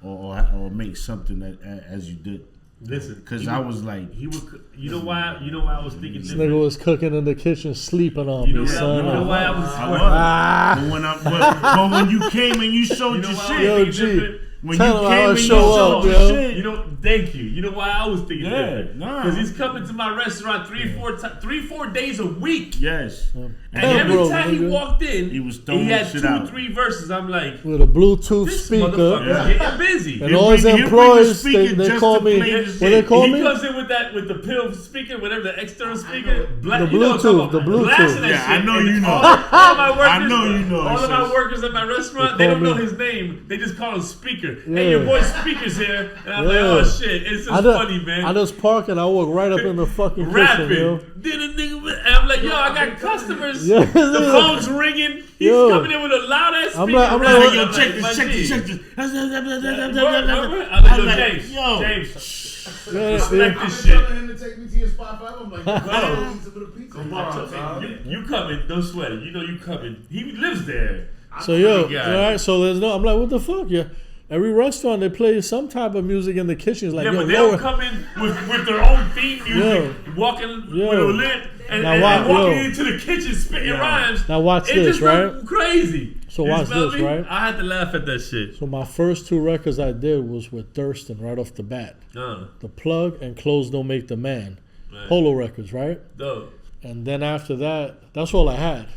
or make something that as you did. listen Because I was like, he would. You know why? You know why I was thinking This different. nigga was cooking in the kitchen, sleeping on You know me, why? son. You know why I was. I was. Ah. But when you came and you showed You know your why I shit, was Yo, thinking G. different? when Tell you him how came I and you show showed up, your yo. shit, You know, thank you. You know why I was thinking Yeah, different? nah. Because he's coming to my restaurant 3-4 days a week. yes, And Hell, every bro, time he nigga. walked in, He was he throwing had shit 2 out. 3 verses. I'm like, With a Bluetooth this speaker. motherfucker's getting busy. And all his He'll bring the employees, speaker they just call to me, play what the they shit. call He me? comes in with the pill speaker, whatever the external speaker, The you know what I'm Bluetooth, talking about. the Bluetooth. Blasting that Yeah, I shit. know And you know. All my workers, I know you know. All of my It's workers at my restaurant, They they call don't know me- his name. They just call him Speaker. Yeah. Hey, your boy Speaker's here, and I'm like, Yeah. oh shit, it's just funny, man. I just park and I walk right up in the fucking kitchen, yo. Rapping. Then a nigga, and I'm like, yo, I got customers. Yeah. The phone's ringing. He's Yo. coming in with a loud ass speaker. I'm like, rapping. Yo, I'm check like, this, my check G. this, check this. I'm like, yo, James, yo. James, Yeah, respect yeah. this I've shit. been telling him to take me to your spot forever. I'm like, Bro. pizza with a pizza. Come on, you coming? Don't sweat it. You know you coming. He lives there. So yo, all guy. right. So there's no. I'm like, what the fuck, yeah. Every restaurant they play some type of music in the kitchen. It's like, Yeah, yo, but they lower. don't come in with their own theme music, walking Yo. with a lit and, Now and walking yo. into the kitchen spitting rhymes. Now watch It this, just right? looked crazy. So You watch smell this, me? right? I had to laugh at that shit. So my first 2 records I did was with Thurston right off the bat. The Plug and Clothes Don't Make the Man. Right. Polo records, right? Dope. And then after that, that's all I had.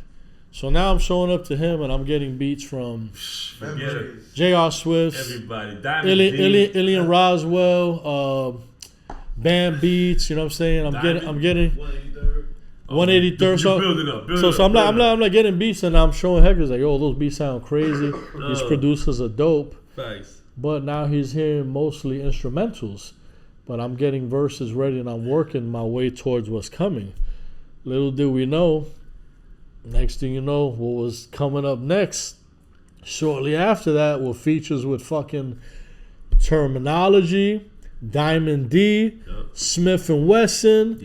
So now I'm showing up to him and I'm getting beats from Forget it. J.R. Swift, Everybody. Diamond D. Illian Roswell, Bam Beats. You know what I'm saying? I'm getting 183rd. You build it up. Build it So up, I'm like getting beats and I'm showing Heckers like, yo, those beats sound crazy. These producers are dope. Thanks. But now he's hearing mostly instrumentals. But I'm getting verses ready and I'm working my way towards what's coming. Little did we know, next thing you know, what was coming up next, shortly after that, were features with fucking Terminology, Diamond D, Smith and Wesson,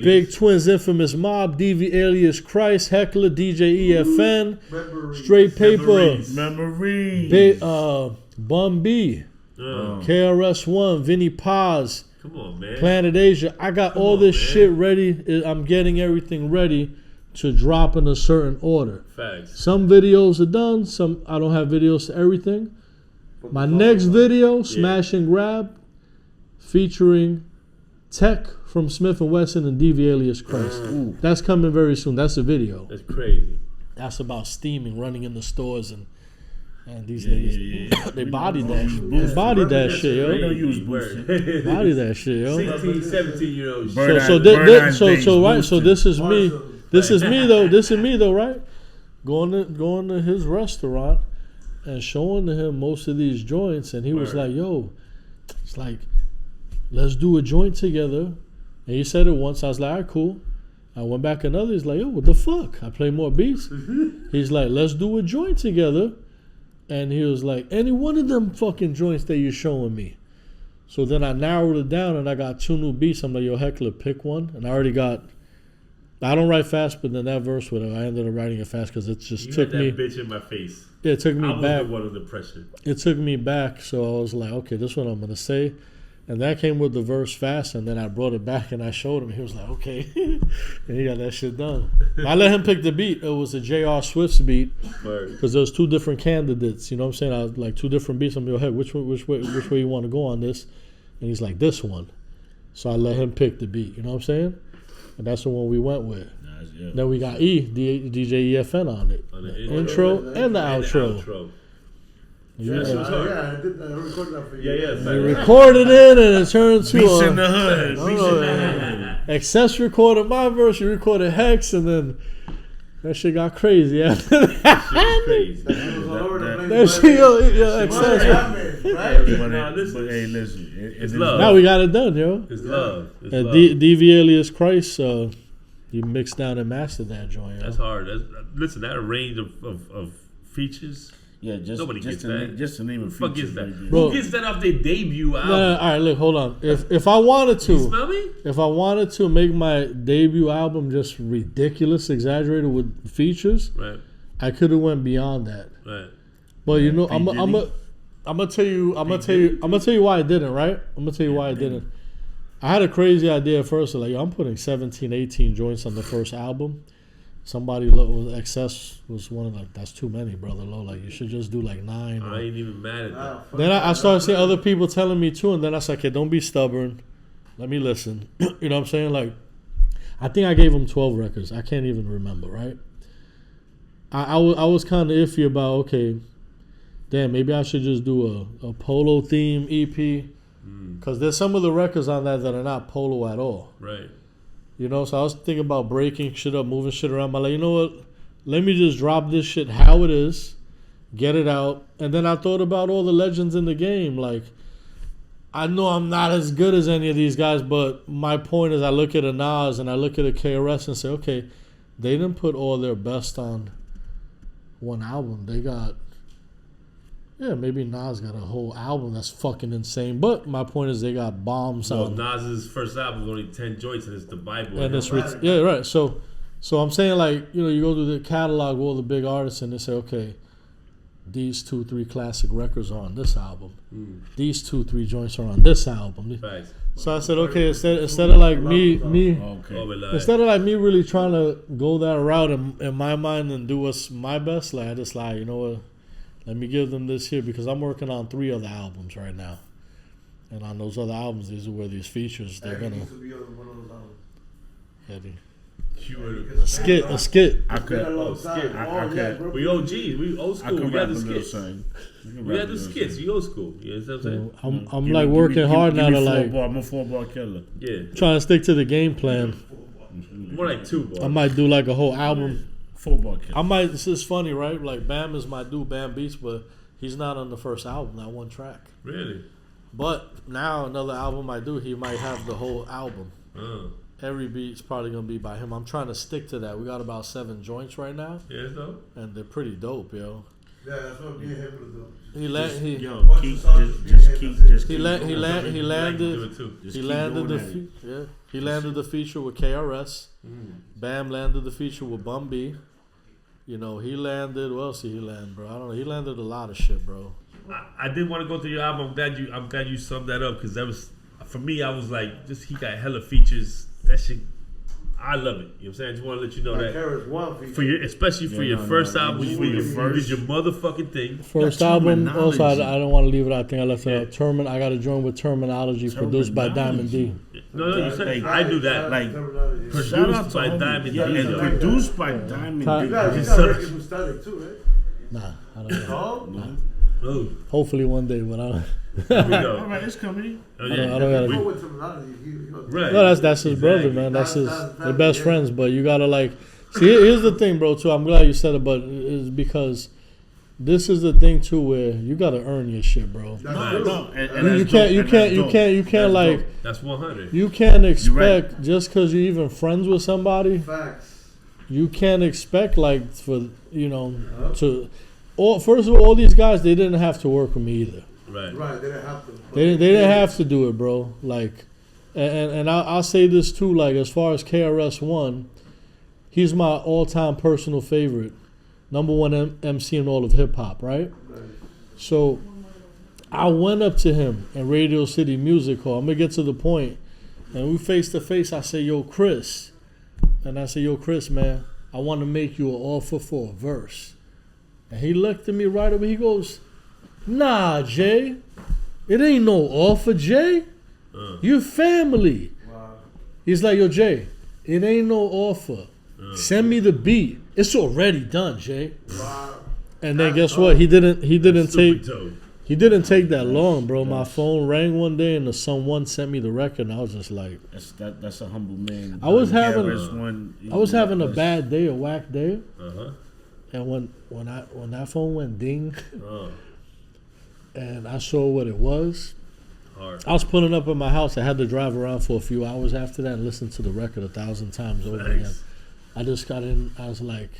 Big Twins, Infamous Mob, DV Alias Christ, Heckler, DJ EFN, Straight Paper, Memories. Bun B, KRS-One, Vinny Paz, Come on, man. Planet Asia. I got all this shit ready. I'm getting everything ready to drop in a certain order. Facts. Some videos are done. Some I don't have videos to everything. My next video, Smash and Grab, featuring Tech from Smith & Wesson and DV Alias Christ. That's coming very soon. That's a video. That's crazy. That's about steaming, running in the stores, and these niggas, they bodied that shit. They bodied that shit, yo. Body that shit, yo. 16, 17-year-old So this is me. This is me though, right? Going to his restaurant and showing to him most of these joints, and he was like, "Yo, it's like, let's do a joint together." And he said it once. I was like, "All right, cool." I went back another. He's like, "Yo, what the fuck?" I play more beats. He's like, "Let's do a joint together." And he was like, "Any one of them fucking joints that you're showing me." So then I narrowed it down and I got 2 new beats. I'm like, "Yo, Heckler, pick one." And I already got I don't write fast, but then that verse, whatever, I ended up writing it fast because it just took me. Bitch in my face. Yeah, it took me back. I was the one under pressure. It took me back, so I was like, okay, this is what I'm gonna say, and that came with the verse fast, and then I brought it back and I showed him. He was like, okay, and he got that shit done. I let him pick the beat. It was a J.R. Swift's beat because there was 2 different candidates. You know what I'm saying? I was like 2 different beats. I'm like, hey, which way you want to go on this? And he's like, this one. So I let him pick the beat. You know what I'm saying? And that's the one we went with. Yeah. Then we got DJ EFN on it. On the intro and the outro. Yeah, I recorded that for you. Yeah. We recorded it and it turned to Beats in the hood. Beats in the hood. Excess recorded my verse, you recorded Hex, and then that shit got crazy after that. Crazy. That shit, Excess. But hey, listen. It's love. Now we got it done, yo. It's love. It's And love. DV alias Christ, you mixed down and mastered that joint, yo. That's hard. Listen, that range of features. Yeah, Nobody gets that. Just to name a Fuck feature. gets that? Bro. Who gets that off their debut album? No, all right, look, hold on. If I wanted You smell to, me? if I wanted to make my debut album just ridiculous, exaggerated with features, Right. I could have went beyond that. Right. But you know, I'm gonna tell you why I didn't, right? I'm gonna tell you why I didn't. I had a crazy idea at first, like, yo, I'm putting 17, 18 joints on the first album. Somebody with Excess was one of like, that's too many, brother. Low, like you should just do like 9. I ain't even mad at that. Then I started seeing other people telling me too, and then I said, okay, don't be stubborn. Let me listen. You know what I'm saying? Like, I think I gave him 12 records. I can't even remember, right? I was kind of iffy about, okay, damn, maybe I should just do a Polo theme EP. Because there's some of the records on that are not Polo at all. Right. You know, so I was thinking about breaking shit up, moving shit around. But like, you know what? Let me just drop this shit how it is, get it out. And then I thought about all the legends in the game. Like, I know I'm not as good as any of these guys, but my point is I look at a Nas and I look at a KRS and say, okay, they didn't put all their best on one album. They got... Yeah, maybe Nas got a whole album that's fucking insane. But my point is they got bombs Well, on. Nas's first album is only 10 joints and it's the Bible. And it's yeah, right. So I'm saying, like, you know, you go through the catalog of all the big artists and they say, okay, these 2-3 classic records are on this album. These 2-3 joints are on this album. Facts. So I said, okay, instead of like me instead of like me really trying to go that route in my mind and do what's my best, like I just like, you know what? Let me give them this here because I'm working on 3 other albums right now. And on those other albums, these are where these features, they're going to... Heavy. A skit. I could. We OGs. We old school. We got the skits. We got the skits. We old school. You know what I'm saying? I'm like working hard now to like... I'm a 4-bar killer. Yeah. Trying to stick to the game plan. More like 2 bars. I might do like a whole album. 4-bar killer. I might... This is funny, right? Like Bam is my dude, Bam Beats, but he's not on the first album, not one track. Really? But now another album I do, he might have the whole album. Every beat's probably gonna be by him. I'm trying to stick to that. We got about 7 joints right now. Yeah, it's dope. And they're pretty dope, yo. Yeah, that's what me and him will do. He landed the feature with KRS. Bam landed the feature with Bum B. You know, he landed. What else did he land, bro? I don't know. He landed a lot of shit, bro. I did want to go through your album. I'm glad you summed that up because that was, for me, I was like, just he got hella features. That shit, I love it. You know what I'm saying? I just want to let you know that for your, especially for your first album, you did your motherfucking thing. First album. Also, I don't want to leave it. I think I left it out. I got to join with Terminology, produced by Diamond D. No, you said I do that. Like produced by Diamond D. And produced by Diamond D. You got records from Static too, right? Nah, I don't know. Oh. Hopefully one day, but I don't. Here we go. All right, it's coming. Oh, I don't gotta. Right. No, that's his brother, man. That's they're best friends. But you gotta like. See, here's the thing, bro. Too, I'm glad you said it, but it's because this is the thing too, where you gotta earn your shit, bro. You can't like. That's 100. You can't expect just because you're even friends with somebody. Facts. You can't expect like for to. First of all these guys, they didn't have to work with me either. Right. They didn't have to. They didn't have to do it, bro. Like, and I'll say this too. Like, as far as KRS-One, He's my all-time personal favorite. Number one MC in all of hip-hop, right? So I went up to him in Radio City Music Hall. I'm going to get to the point. And we face-to-face, I say, yo, Chris. And I say, yo, Chris, man, I want to make you an offer for a verse. And he looked at me right away. He goes, nah, Jay. It ain't no offer, Jay. You're family. Wow. He's like, yo, Jay, it ain't no offer. Send me the beat. It's already done, Jay. Wow. And then guess what? He didn't take that long, bro. My phone rang one day and someone sent me the record, and I was just like, that's a humble man. I was having a bad day, a whack day. And when that phone went ding, and I saw what it was, I was pulling up at my house. I had to drive around for a few hours after that and listen to the record 1,000 times over again. I just got in. I was like,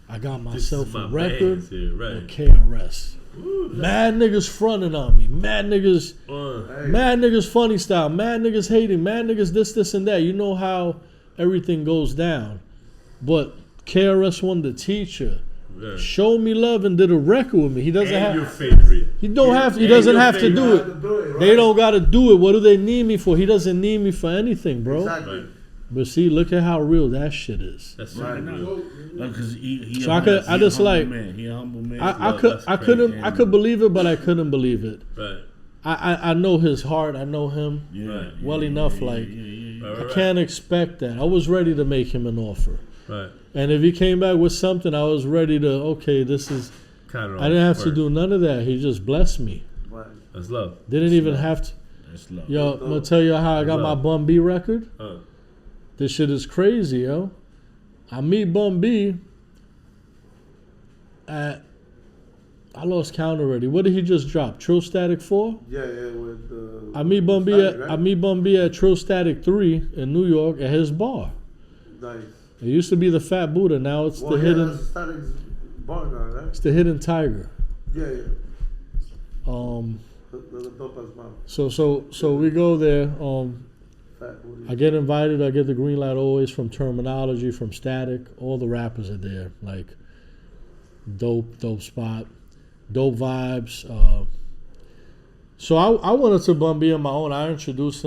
I got myself a record with KRS. Mad niggas fronting on me. Mad niggas funny style. Mad niggas hating. Mad niggas this, and that. You know how everything goes down. But KRS One, the teacher, showed me love and did a record with me. He doesn't have your favorite. He doesn't have to do it. They don't gotta do it. What do they need me for? He doesn't need me for anything, bro. Exactly. Right. But see, look at how real that shit is. That's Right. real. Because he So I humble man. I could believe it, but I couldn't believe it. Right. I know his heart. I know him well enough. I can't expect that. I was ready to make him an offer. Right. And if he came back with something, I was ready to. Okay, this is. I didn't have to do none of that. He just blessed me. Right. That's love. Didn't even have to. That's love. Yo, I'm gonna tell you how I got my Bun B record. This shit is crazy, yo. I meet Bun B at. I lost count already. What did he just drop? Trill Static 4? Yeah, with I meet Bun B Static, at right? I meet Bun B at Trill Static 3 in New York at his bar. Nice. It used to be the Fat Buddha. Now it's the hidden. That's Static's bar now, right? It's the Hidden Tiger. Yeah. The dope as well. So we go there. Fat booty. I get invited. I get the green light always from Terminology, from Static. All the rappers are there. Like dope spot, dope vibes. So I went to Bun B on my own. I introduced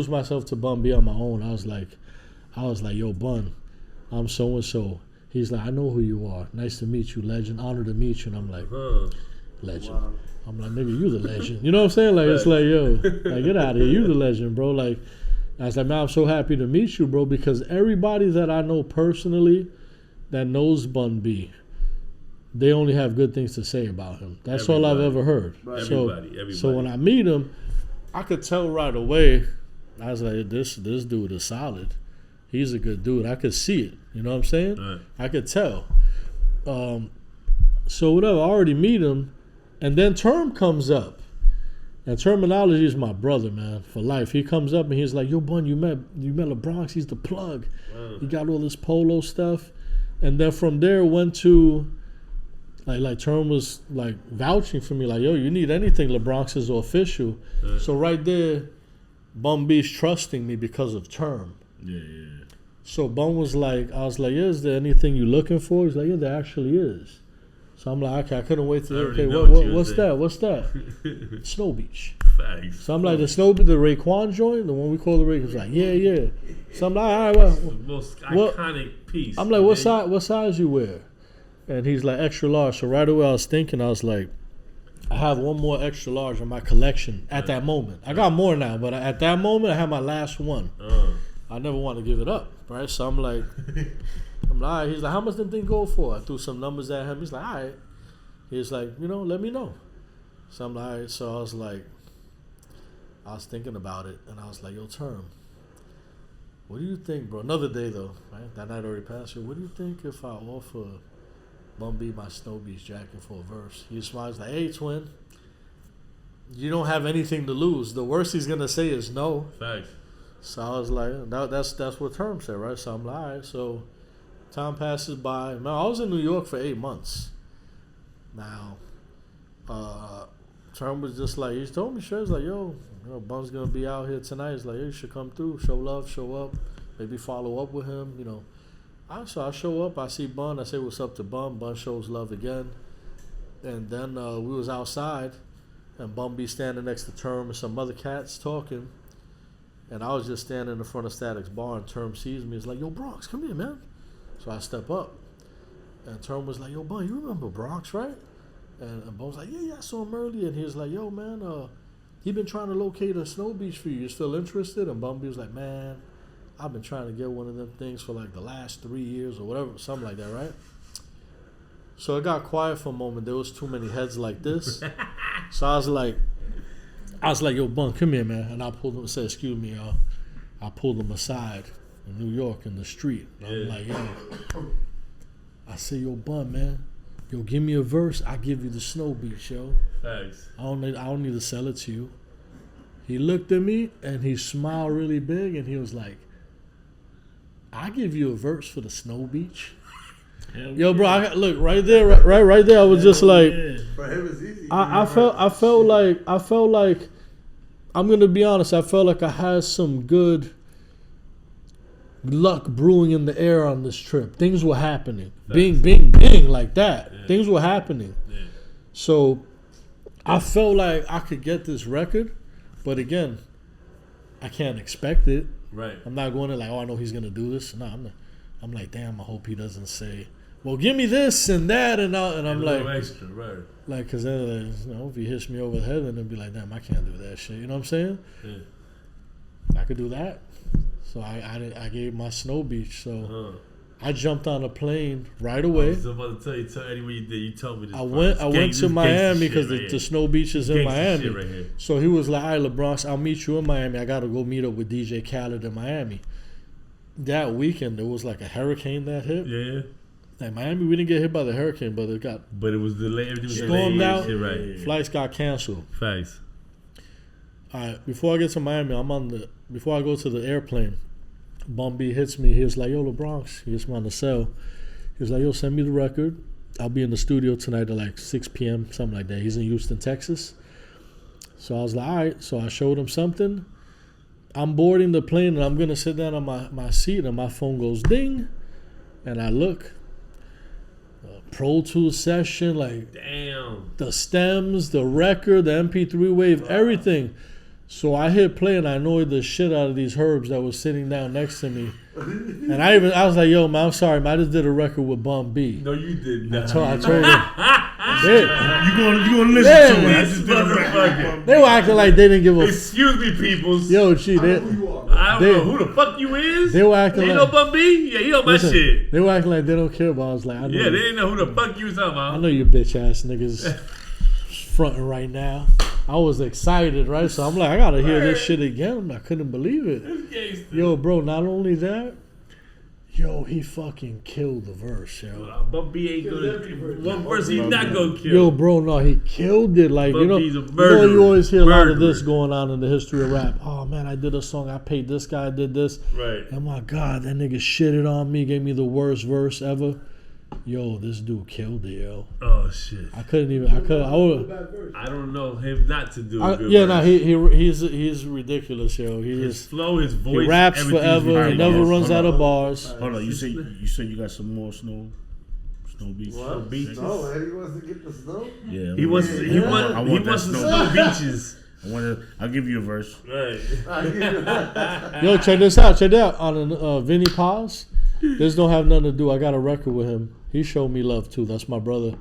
myself to Bun B on my own. I was like, yo, Bun, I'm so and so. He's like, I know who you are. Nice to meet you, legend. Honor to meet you. And I'm like, legend. Wow. I'm like, nigga, you the legend. You know what I'm saying? Like, it's like, yo, like, get out of here. You the legend, bro. Like, I was like, man, I'm so happy to meet you, bro, because everybody that I know personally that knows Bun B, they only have good things to say about him. That's all I've ever heard. Right. Everybody. So when I meet him, I could tell right away. I was like, this dude is solid. He's a good dude. I could see it. You know what I'm saying? Right. I could tell. So whatever, I already meet him. And then Term comes up. And Terminology is my brother, man, for life. He comes up and he's like, yo, Bun, you met LeBronx. He's the plug. Wow. He got all this polo stuff. And then from there went to, like Term was like vouching for me. Like, yo, you need anything, LeBronx is official. Right. So right there, Bun B's trusting me because of Term. Yeah. So Bun was like, I was like, yeah, is there anything you looking for? He's like, yeah, there actually is. So I'm like, okay, I couldn't wait to hear, okay, what's that? Snow Beach. Facts. So I'm like, the Raekwon joint, the one we call the Raekwon. He's like, yeah. So I'm like, all right, well. The most iconic piece. I'm like, what size you wear? And he's like, extra large. So right away I was thinking, I was like, I have one more extra large in my collection at that moment. I got more now, but at that moment I had my last one. I never want to give it up, right? So I'm like, all right. He's like, how much them thing go for? I threw some numbers at him. He's like, all right. He's like, let me know. So I'm like, all right. So I was thinking about it, and I was like, yo, Term, what do you think, bro? Another day, though, right? That night already passed. What do you think if I offer Bun B my Snow Beach jacket for a verse? He smiles like, hey, twin, you don't have anything to lose. The worst he's going to say is no. Facts. So I was like, that's what Term said, right? So I'm like, all right. So time passes by. Man, I was in New York for 8 months. Now, Term was just like, he told me, sure, he's like, yo, Bun's going to be out here tonight. He's like, yo, you should come through, show love, show up, maybe follow up with him, So I show up, I see Bun, I say what's up to Bun. Bun shows love again. And then we was outside, and Bun be standing next to Term and some other cats talking. And I was just standing in front of Static's bar, and Term sees me. He's like, yo, Bronx, come here, man. So I step up. And Term was like, yo, Bun, you remember Bronx, right? And Bun was like, yeah, I saw him earlier. And he was like, yo, man, he been trying to locate a snow beach for you. You still interested? And Bun B was like, man, I've been trying to get one of them things for like the last 3 years or whatever, something like that, right? So it got quiet for a moment. There was too many heads like this. So I was like, yo, Bun, come here, man. And I pulled him and said, excuse me, y'all. I pulled him aside in New York in the street. And I'm like, yo. I said, yo, Bun, man. Yo, give me a verse. I give you the snow beach, yo. Thanks. I don't need to sell it to you. He looked at me and he smiled really big and he was like, I give you a verse for the snow beach. Yo, bro, look right there, right there. I was just like, For him, it's easy. I felt like, I'm gonna be honest. I felt like I had some good luck brewing in the air on this trip. Things were happening, bing, like that. Yeah. Things were happening. Yeah. So I felt like I could get this record, but again, I can't expect it. Right. I'm not going to like, oh, I know he's gonna do this. No, I'm like, damn. I hope he doesn't say, well, give me this and that, and I'm like, extra, right? Like, cause then if he hits me over the head, then it'll be like, damn, I can't do that shit. You know what I'm saying? Yeah. I could do that. So I gave my snow beach. So I jumped on a plane right away. I was about to tell Eddie what you did. You told me this. I went to Miami because the snow beach is in Miami. Right, so he was like, all right, LeBronx, I'll meet you in Miami. I got to go meet up with DJ Khaled in Miami. That weekend, there was like a hurricane that hit. Yeah. Like Miami, we didn't get hit by the hurricane, but it was delayed. Everything was stormed out. Right. Flights got canceled. Facts. All right, before I get to Miami, before I go to the airplane, Bun B hits me. He was like, yo, LeBronx. He hits me on the cell. He was like, yo, send me the record. I'll be in the studio tonight at like 6 p.m., something like that. He's in Houston, Texas. So I was like, all right. So I showed him something. I'm boarding the plane, and I'm going to sit down on my seat, and my phone goes ding. And I look. Pro Tools session, like damn, the stems, the record, the MP3 wave, everything. So I hit play and I annoyed the shit out of these herbs that was sitting down next to me. And I was like, yo, man, I'm sorry, man, I just did a record with Bun B. No, you did not. I told him. You gonna listen to it. I just did a record. They were acting like they didn't give a excuse me, peoples. Yo, gee, I don't know who the fuck you is. They were acting like, know Bun B? Yeah, you know my shit. They were acting like they don't care about. I was like, I know. Yeah, they didn't know who the fuck you was talking about. I know you bitch ass niggas fronting right now. I was excited, right? So I'm like, I gotta hear this shit again. I couldn't believe it. Yo, bro, not only that, yo, he fucking killed the verse, yo. Bun B ain't gonna. One verse he's not gonna kill. Yo, bro, no, he killed it. Like, you know, you always hear a lot of this going on in the history of rap. Oh man, I did a song. I paid this guy. I did this. Right. And my God, that nigga shitted on me. Gave me the worst verse ever. Yo, this dude killed it, yo. Oh shit. I would. I don't know him not to do. He's ridiculous, yo. His flow, his voice. He raps forever. He never runs out of bars. Hold on, you said you got some more snow beach. Snow beaches. No, Eddie wants to get the snow. Yeah, he wants the snow beaches. I'll give you a verse. Right. Yo, check this out. On Vinny Paz. This don't have nothing to do. I got a record with him. He showed me love too. That's my brother.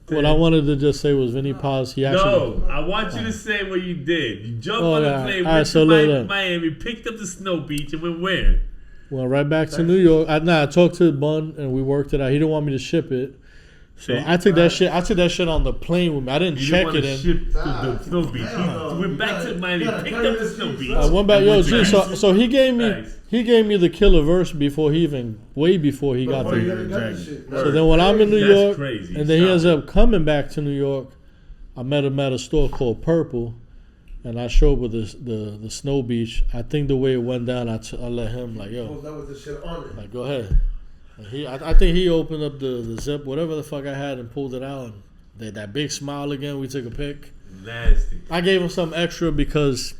What I wanted to just say was Vinny Paz. He actually. No, I want you to say what you did. You jumped on the plane, went to Miami, picked up the snow beach, and went where? Went right back to New York. I talked to Bun and we worked it out. He didn't want me to ship it. So I took that shit. I took that shit on the plane with me. I didn't check it in. Ship to the snow beach. He went back to Miami, picked up the snow beach. I went back. Yo, G. So he gave me the killer verse way before he got there. So then when I'm in New York, and then he ends up coming back to New York, I met him at a store called Purple, and I showed with the snow beach. I think the way it went down, I let him like, yo, that was the shit on it. Like, go ahead. I think he opened up the zip, whatever the fuck I had, and pulled it out. And that big smile again. We took a pic. Nasty. I gave him some extra because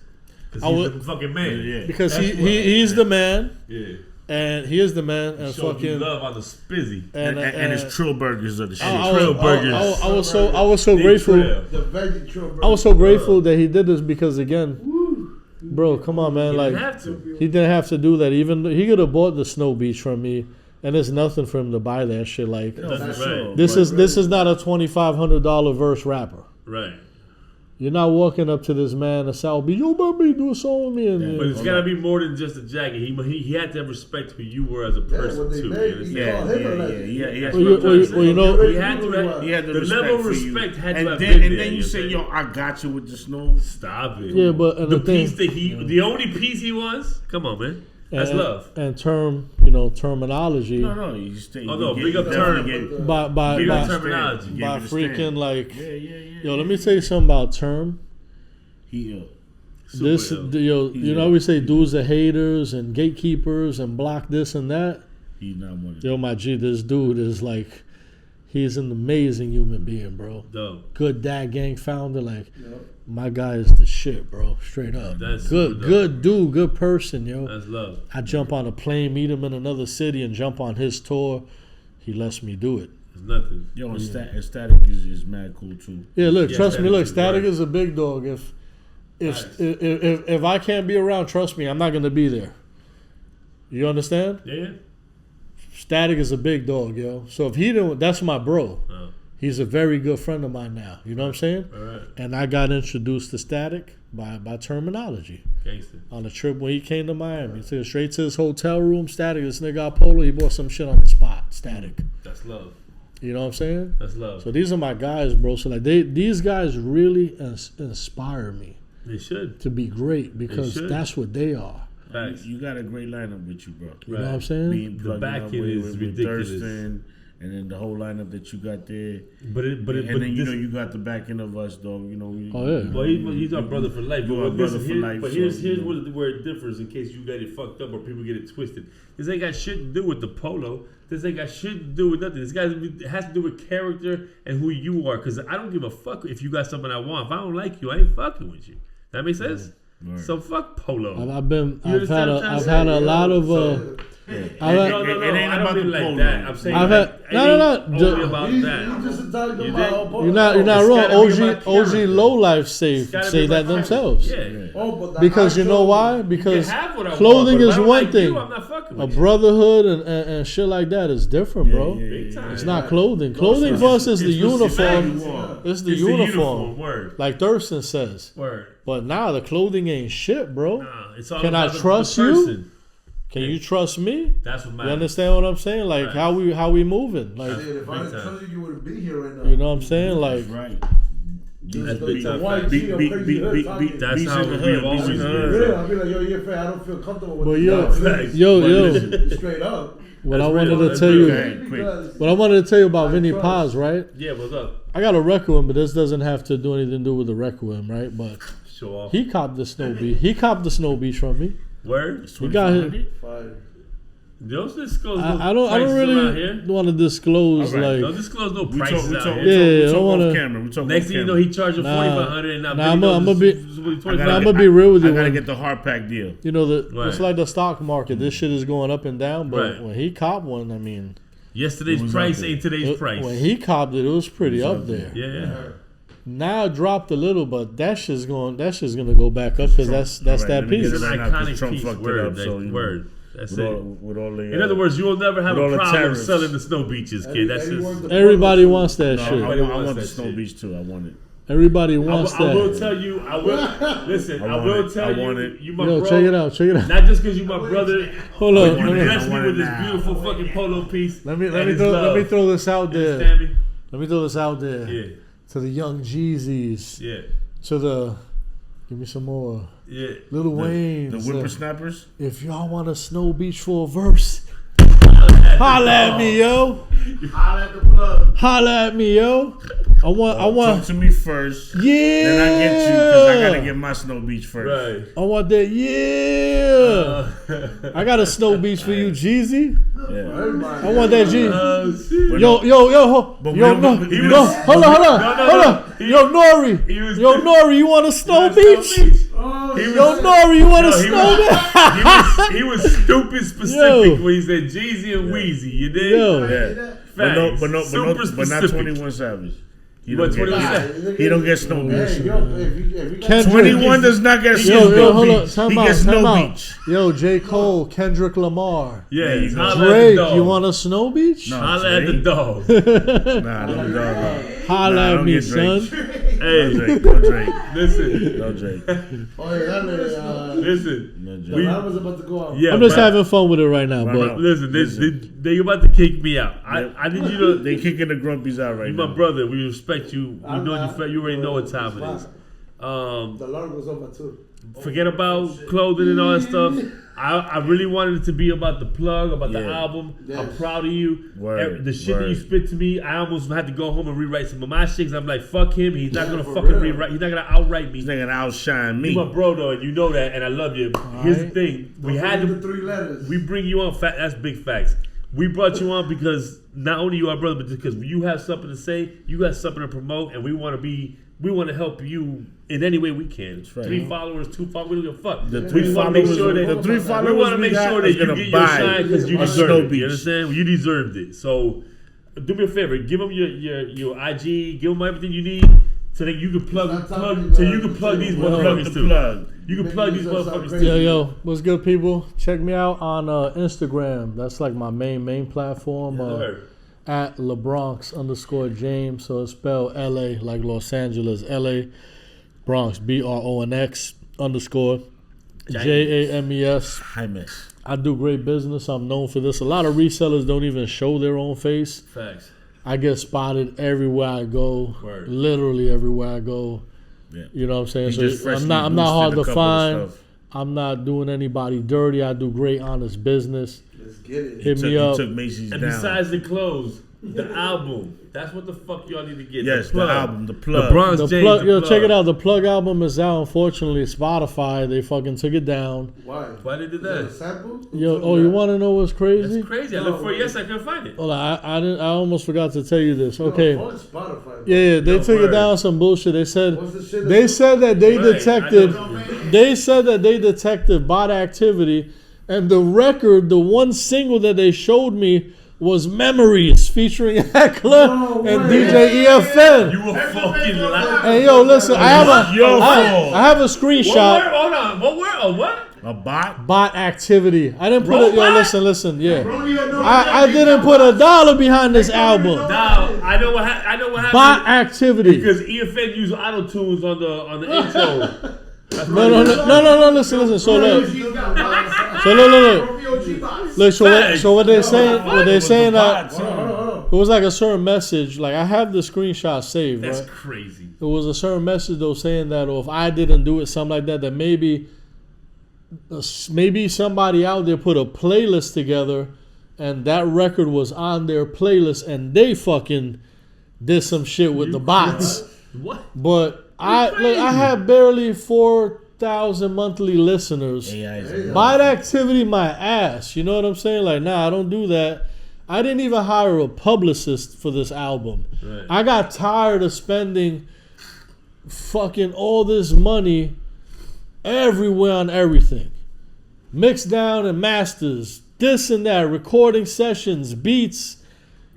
he's the fucking man. Yeah. Because he's the man. Yeah. And he is the man. And Showed you fucking love on the spizzy. And his Trill burgers are the shit. I was so grateful. The veggie trill burger. I was so grateful that he did this because again, bro, come on, man. He Like didn't have to. he didn't have to do that. Even he could have bought the Snow Beach from me, and it's nothing for him to buy that shit. Like That's right. this is not a $2,500 verse rapper. Right. You're not walking up to this man in South Beach. Yo, baby, do a song with me. And But it's got to be more than just a jacket. He had to have respect who you were as a person, what they too. made, You yeah. understand? Well, you know, He had to have, He had the respect level of for you. respect had to And have then, been and there, then you say, understand? yo, I got you with the snow. Stop it. Yeah, but and the the thing- piece that the only piece he was, come on, man. That's love. And terminology. No, you stay. Oh, no, big up term. By Big up terminology. Yeah, by you understand. freaking like, Yeah. yo, let me tell you something about term. He This, Super yo, you know, we say dudes are haters and gatekeepers and block this and that. He's not one of them. Yo, my G, this dude is like, he's an amazing human being, bro. Dope. Good dad gang founder. Like, my guy is the shit, bro. Straight up. That's Good, super good dude, good person, yo. That's love. I jump on a plane, meet him in another city, and jump on his tour. He lets me do it. It's nothing. Yo, and Static is mad cool too. Yeah, look, Yeah, trust me. Static Look, is Static right. is a big dog. If I can't be around, trust me, I'm not gonna be there. You understand? Yeah. Static is a big dog, yo. So if he don't, that's my bro. Oh. He's a very good friend of mine now. You know what I'm saying? All right. And I got introduced to Static by terminology Gangster. on a trip when he came to Miami. He took us straight to his hotel room. Static. This nigga got Polo. He bought some shit on the spot. Static. That's love. You know what I'm saying? That's love. So these are my guys, bro. So like these guys really inspire me They should. to be great because should. that's what they are. Facts. You got a great lineup with you, bro. You know what I'm saying? Being The plugged back up end with is ridiculous. Thurston, and then the whole lineup that you got there. And And then this, you know you got the back end of us, dog. You know. Oh, yeah. Well, he's our brother for life. You But our listen, brother for here- life, But so, here's you know. where it differs in case you got it fucked up or people get it twisted. This ain't got shit to do with the polo. This ain't got shit to do with nothing. This has to do with character and who you are. Because I don't give a fuck if you got something I want. If I don't like you, I ain't fucking with you. That makes sense? Right. So fuck polo. I've You had understand what I'm I've trying had to a say? lot of So- I've No, had, It ain't I about don't mean the like polo. that. I'm saying I've like, had- it no, ain't only about that. You just talking You about dig? you're not It's wrong. gotta be OG about character. Low Life say It's gotta say be that about themselves. character. Yeah. Oh, but the Because you know actual- why? You Because can have what I clothing want, but if is I don't one like thing. You, I'm not fucking A with you. brotherhood and shit like that is different, bro. Big time. It's not clothing. Clothing for us is the It's what society uniform. want. It's the It's uniform. Word. Like Thurston says. Word. But now the clothing ain't shit, bro. Nah, it's all Can I about the trust you? person. Can you trust me? That's what You matters. understand what I'm saying? Like Right. how we moving? Like Shit, if I Big didn't time. trust you, you wouldn't be here right now. you know what I'm saying? Like Right. That's big time. white fact. tee or crazy hood talking. That's how in the we've hood, always beats in the been. hood. Yeah, I'll be like, yo, you're fair. I don't feel comfortable with But this. yo, Facts. yo, Straight up. what I That's wanted real. to That's tell real. you, Okay, quick. Because what I wanted to tell you about I Vinny trust. Paz, right? Yeah, what's up? I got a Requiem, but this doesn't have to do anything to do with the Requiem, right? But Show off. he copped the Snow Beach. He copped the Snow Beach from me. Word. He got his. 2500? fire. Don't disclose no I don't prices around really here. want to disclose All right, Don't like. disclose no We prices talk out Yeah, here. I don't off wanna- camera. We talk Next off thing you know, camera. he charged you Nah. 4,500 and now Nah, I'ma be- $25. I'ma be real with you. I gotta When, get the hard pack deal. you know, Right. it's like the stock market. This shit is going up and down. But Right. when he copped one, I mean, Yesterday's It was price up there. ain't today's price. when he copped it, it was pretty It was up up there. Yeah, yeah. Now it dropped a little, but that shit's gonna go back up because that's All right, that let me piece. It's an Right now, 'cause iconic Trump piece. fucked it Word. up, so, you know, Word. That's With it. all the, In other words, you will never have with all a the problem tariffs. selling the snow beaches, kid. That's Eddie just. worked the Everybody polo. wants that no, shit. I Everybody want wants the that Snow shit. Beach too. I want it. Everybody wants I will that. tell you. I will listen. I want will it. tell I you. want it. You my Yo, bro. check it out. Check it out. Not just because you my brother. Hold but on. you Let me- blessed I me want with it this now. beautiful fucking polo piece. Let me and his love. throw this out You there. understand me? Let me throw this out there Yeah. to the young Jeezys. Yeah. To the give me some more. Yeah. Little Wayne. The whippersnappers. If y'all want a Snow Beach for a verse, holla at me, yo. Holla at the plug. Holla at me, yo. I Talk want. to me first. Yeah. Then I get you because I gotta get my Snow Beach first. Right. I want that. Yeah. I got a Snow Beach for you, Jeezy. Yeah. Everybody. I want that G. Oh shit. Yo, But we yo, don't- no, he no, hold on, no, hold on. Yo, he Nori, was- yo, Nori, you want a Snow Snow Beach? Oh, Yo, Nori, you want a snowman? He was stupid specific when he said Jeezy and Weezy. You did? Yeah. But not 21 Savage. He don't get Snow Beach. 21 does not get Snow Beach. He gets No Beach. Yo, J. Cole, Kendrick Lamar. Yeah, Drake, you want a Snow Beach? No, holla at the dog. Holla at me, son. Hey, no Drake. Listen. No Drake. Listen. I was about to go out. Yeah, I'm just having fun with it right now, but listen, they about to kick me out. I need you to. They kicking the grumpies out right You now. my brother. We respect you. We know you already know what time it is. The alarm was over too. Forget about clothing and all that stuff. I really wanted it to be about the plug, about the album. Yes. I'm proud of you. Word, the shit that you spit to me, I almost had to go home and rewrite some of my shit. 'Cause I'm like, fuck him. He's not gonna fucking rewrite. He's not gonna outright me. He's not gonna outshine me. You my bro though, and you know that, and I love you. Here's the thing: we had the 3 letters. we bring you on. That's big facts. We brought you on because not only you our brother, but because you have something to say, you got something to promote, and we want to help you in any way we can. That's right. 3 followers, 2 followers, we don't give a fuck. The We want to make sure that the 3 followers we want to make sure that you gonna get your shine because you a deserve Snow it. Beach. You understand? You deserved it. So do me a favor, give them your IG, give them everything you need so that you can plug these motherfuckers too. You can plug these motherfuckers too. yo, what's good, people? Check me out on Instagram. That's like my main platform. At LeBronx_James. So it's spelled LA like Los Angeles, LA, Bronx, BRONX _ JAMES. James. I do great business. I'm known for this. A lot of resellers don't even show their own face. Facts. I get spotted everywhere I go. Word. Literally everywhere I go. Yeah. You know what I'm saying? He just So I'm freshly not hard to boosted a couple find. of stuff. I'm not doing anybody dirty. I do great, honest business. Let's get it. Hit me up. He took Macy's And down. besides the clothes, the album. That's what the fuck y'all need to get. Yes, the album, the plug. LeBronx The James, plug, the yo, plug. check it out. The plug album is out. Unfortunately, Spotify they fucking took it down. Why? Why they did Is that a that? sample? Yo, oh, you want to know what's crazy? That's crazy. I looked for it yesterday. I couldn't find it. Hold on, I didn't. I almost forgot to tell you this. Okay. No, on Spotify, bro. Yeah, they took it word. down some bullshit. They said What's the shit they said that they Right, detected. I know. They said that they detected bot activity, and the record, the one single that they showed me was "Memories" featuring Heckler and DJ EFN. You a fucking liar. Hey yo, listen, I have a What screenshot. word? Hold on. What word? Oh, what? A bot? Bot activity. I didn't put it. Yo, Robot? listen. Yeah, I didn't put $1 behind this album. Now I know what happened. Bot activity. Because EFN used auto tunes on the intro. No. Listen. So look. Look. So what they saying that it was like a certain message. Like I have the screenshot saved. That's Right? crazy. It was a certain message though saying that, or if I didn't do it, something like that, that maybe somebody out there put a playlist together, and that record was on their playlist, and they fucking did some shit with the bots. What? But I had barely 4,000 monthly listeners. Bot activity, my ass. You know what I'm saying? Like, nah, I don't do that. I didn't even hire a publicist for this album. Right. I got tired of spending fucking all this money everywhere on everything. Mixed down and masters, this and that, recording sessions, beats,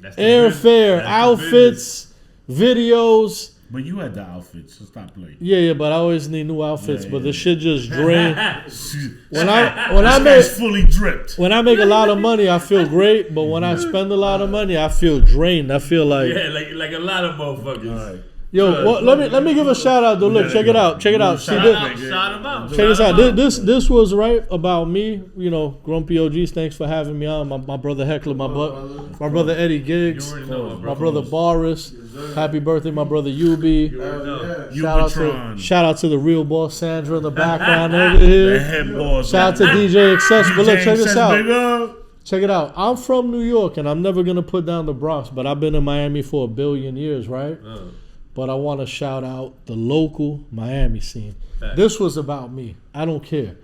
That's the airfare, business. That's the outfits, videos. But you had the outfit, so stop playing. Yeah, but I always need new outfits. Yeah, but yeah, the shit just drain. business. When I This make guy's fully dripped. when I make a lot of money, I feel great. But when I spend a lot of money, I feel drained. I feel like Yeah, like a lot of motherfuckers. yo. What, let me give a shout out though. Look, check it out. See this. Shout him out. Check this out. This was right about me. You know, Grumpy OGs. Thanks for having me on. My brother Heckler, my brother Eddie Giggs, You already know, my brother Boris. Happy birthday, my brother UB. Shout out to the real boss Sandra in the background over The here. head boss. Shout out to DJ Accessible. Look, check this out. Big up. Check it out. I'm from New York, and I'm never gonna put down the Bronx, but I've been in Miami for 1 billion years, right? But I want to shout out the local Miami scene. This was about me. I don't care.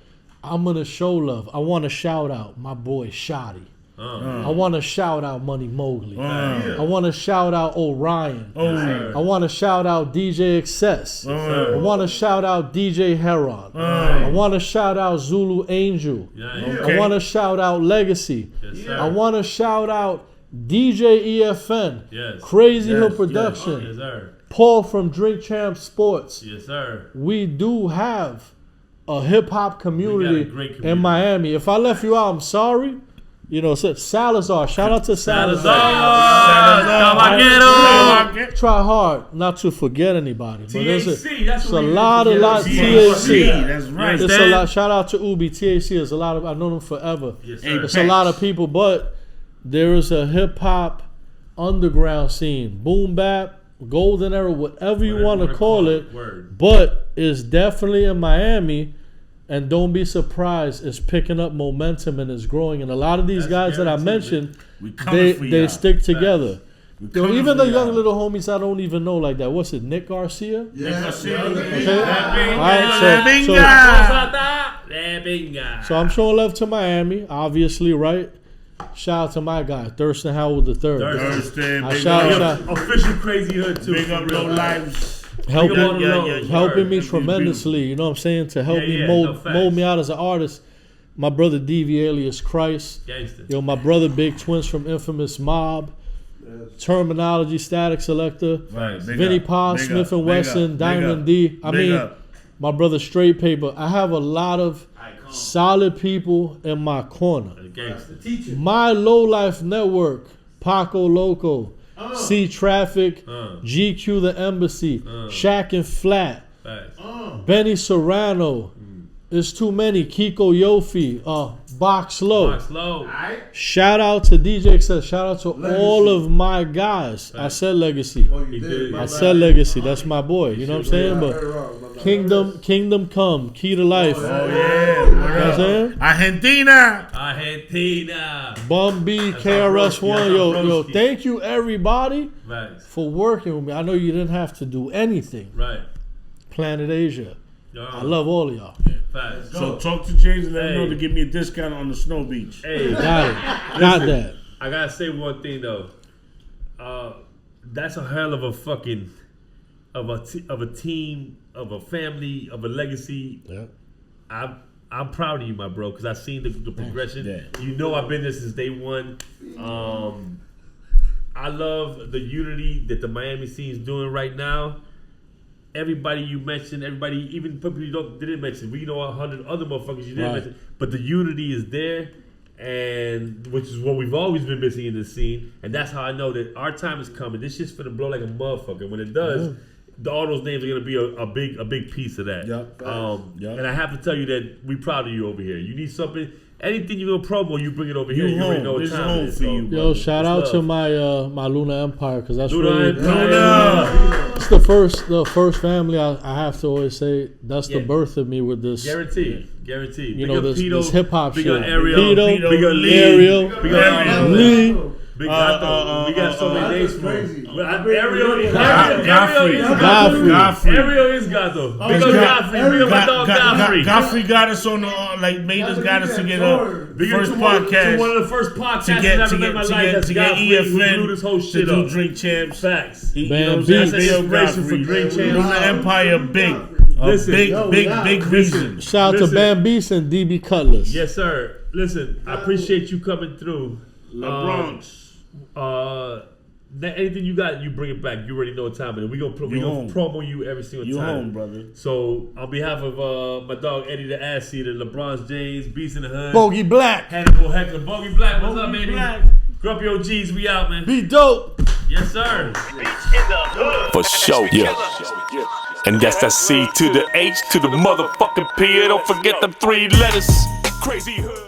I'm gonna show love. I want to shout out my boy Shotty. I want to shout out Money Mowgli. I want to shout out Orion. I want to shout out DJ Excess. I want to shout out DJ Heron. I want to shout out Zulu Angel. I want to shout out Legacy. I want to shout out DJ EFN. Crazy Hill Production. Paul from Drink Champ Sports. Yes, sir. We do have a hip hop community in Miami. If I left you out, I'm sorry. You know, Salazar. Shout out to Salazar. Try hard not to forget anybody. But there's a lot THC. That's right. There's a lot. Shout out to Ubi. THC. There's a lot of. I've known them forever. Yes, sir. There's a lot of people, but there is a hip hop underground scene, boom bap, golden era, whatever you want to call it. But it's definitely in Miami. And don't be surprised, it's picking up momentum and it's growing. And a lot of these guys that I mentioned, they stick together. Even the young little homies I don't even know like that. What's it, Nick Garcia? Yeah. Nick Garcia. Okay. All right, so I'm showing love to Miami, obviously, right? Shout out to my guy, Thurston Howell III. Thurston. Official Crazy Hood, too. Big up Low Lives. Helping me tremendously, you know what I'm saying, to help me mold me out as an artist. My brother DV alias Christ. Gangster. Yo, my brother Big Twins from Infamous Mob. Terminology, Static Selector. Right. Vinny Pa, Smith & Wesson, Diamond D. I mean, my brother Straight Paper. I have a lot of solid people in my corner. My Low Life Network, Paco Loco. C Traffic, GQ the Embassy, Shack and Flat, Benny Serrano. It's too many. Kiko Yofi, Box Low. Shout out to DJ Excess. Shout out to all of my guys. I said Legacy. I said Legacy. That's my boy. You know what I'm saying? But Kingdom Come, Key to Life. Oh yeah. You know what I'm saying? Argentina. Bum B, KRS-One. Yo, thank you everybody for working with me. I know you didn't have to do anything. Right. Planet Asia. I love all of y'all. So talk to James and let him know to give me a discount on the Snow Beach. Hey, got it. Got that. I gotta say one thing though. That's a hell of a fucking of a team, of a family, of a legacy. Yeah. I'm proud of you, my bro, because I've seen the progression. Yeah. You know I've been there since day one. I love the unity that the Miami scene is doing right now. Everybody you mentioned, everybody, even people you didn't mention, we know 100 other motherfuckers you didn't mention, but the unity is there, and which is what we've always been missing in this scene, and that's how I know that our time is coming. This shit's finna blow like a motherfucker. When it does, all those names are gonna be a big piece of that. And I have to tell you that we proud of you over here. You need something. Anything you're gonna promo, you bring it over here. You already know what time it is. Yo, shout out to my my Luna Empire, because that's really it's the first family I have to always say. That's the birth of me with this. Guaranteed. You know, this hip hop shit. Big up Ariel, big up Lee, big up Lee. We got so many names for him. Ariel is Gato. Big up Godfrey. Big up my dog Godfrey. Godfrey got us on the made us got us to get a first podcast. One of the first podcasts I've ever met in my life. That's Godfrey. Who blew this whole shit up. Drink Champs. Facts. That's inspiration for Drink Champs. Luna Empire big. Big reason. Shout out to Bam Beast and DB Cutlass. Yes, sir. Listen, I appreciate you coming through. LeBronx. Anything you got, you bring it back. You already know what time it is. We gonna promo you every single time. You home, brother. So on behalf of my dog Eddie the Ass Eater, LeBronx James, Beast in the Hood, Bogey Black, Hannibal Heckler, Bogey Black. What's up, baby? Grumpy OGs, we out, man. Be dope. Yes, sir. For sure, yeah. And that's that C to the H to the motherfucking P. Don't forget them 3 letters. Crazy Hood.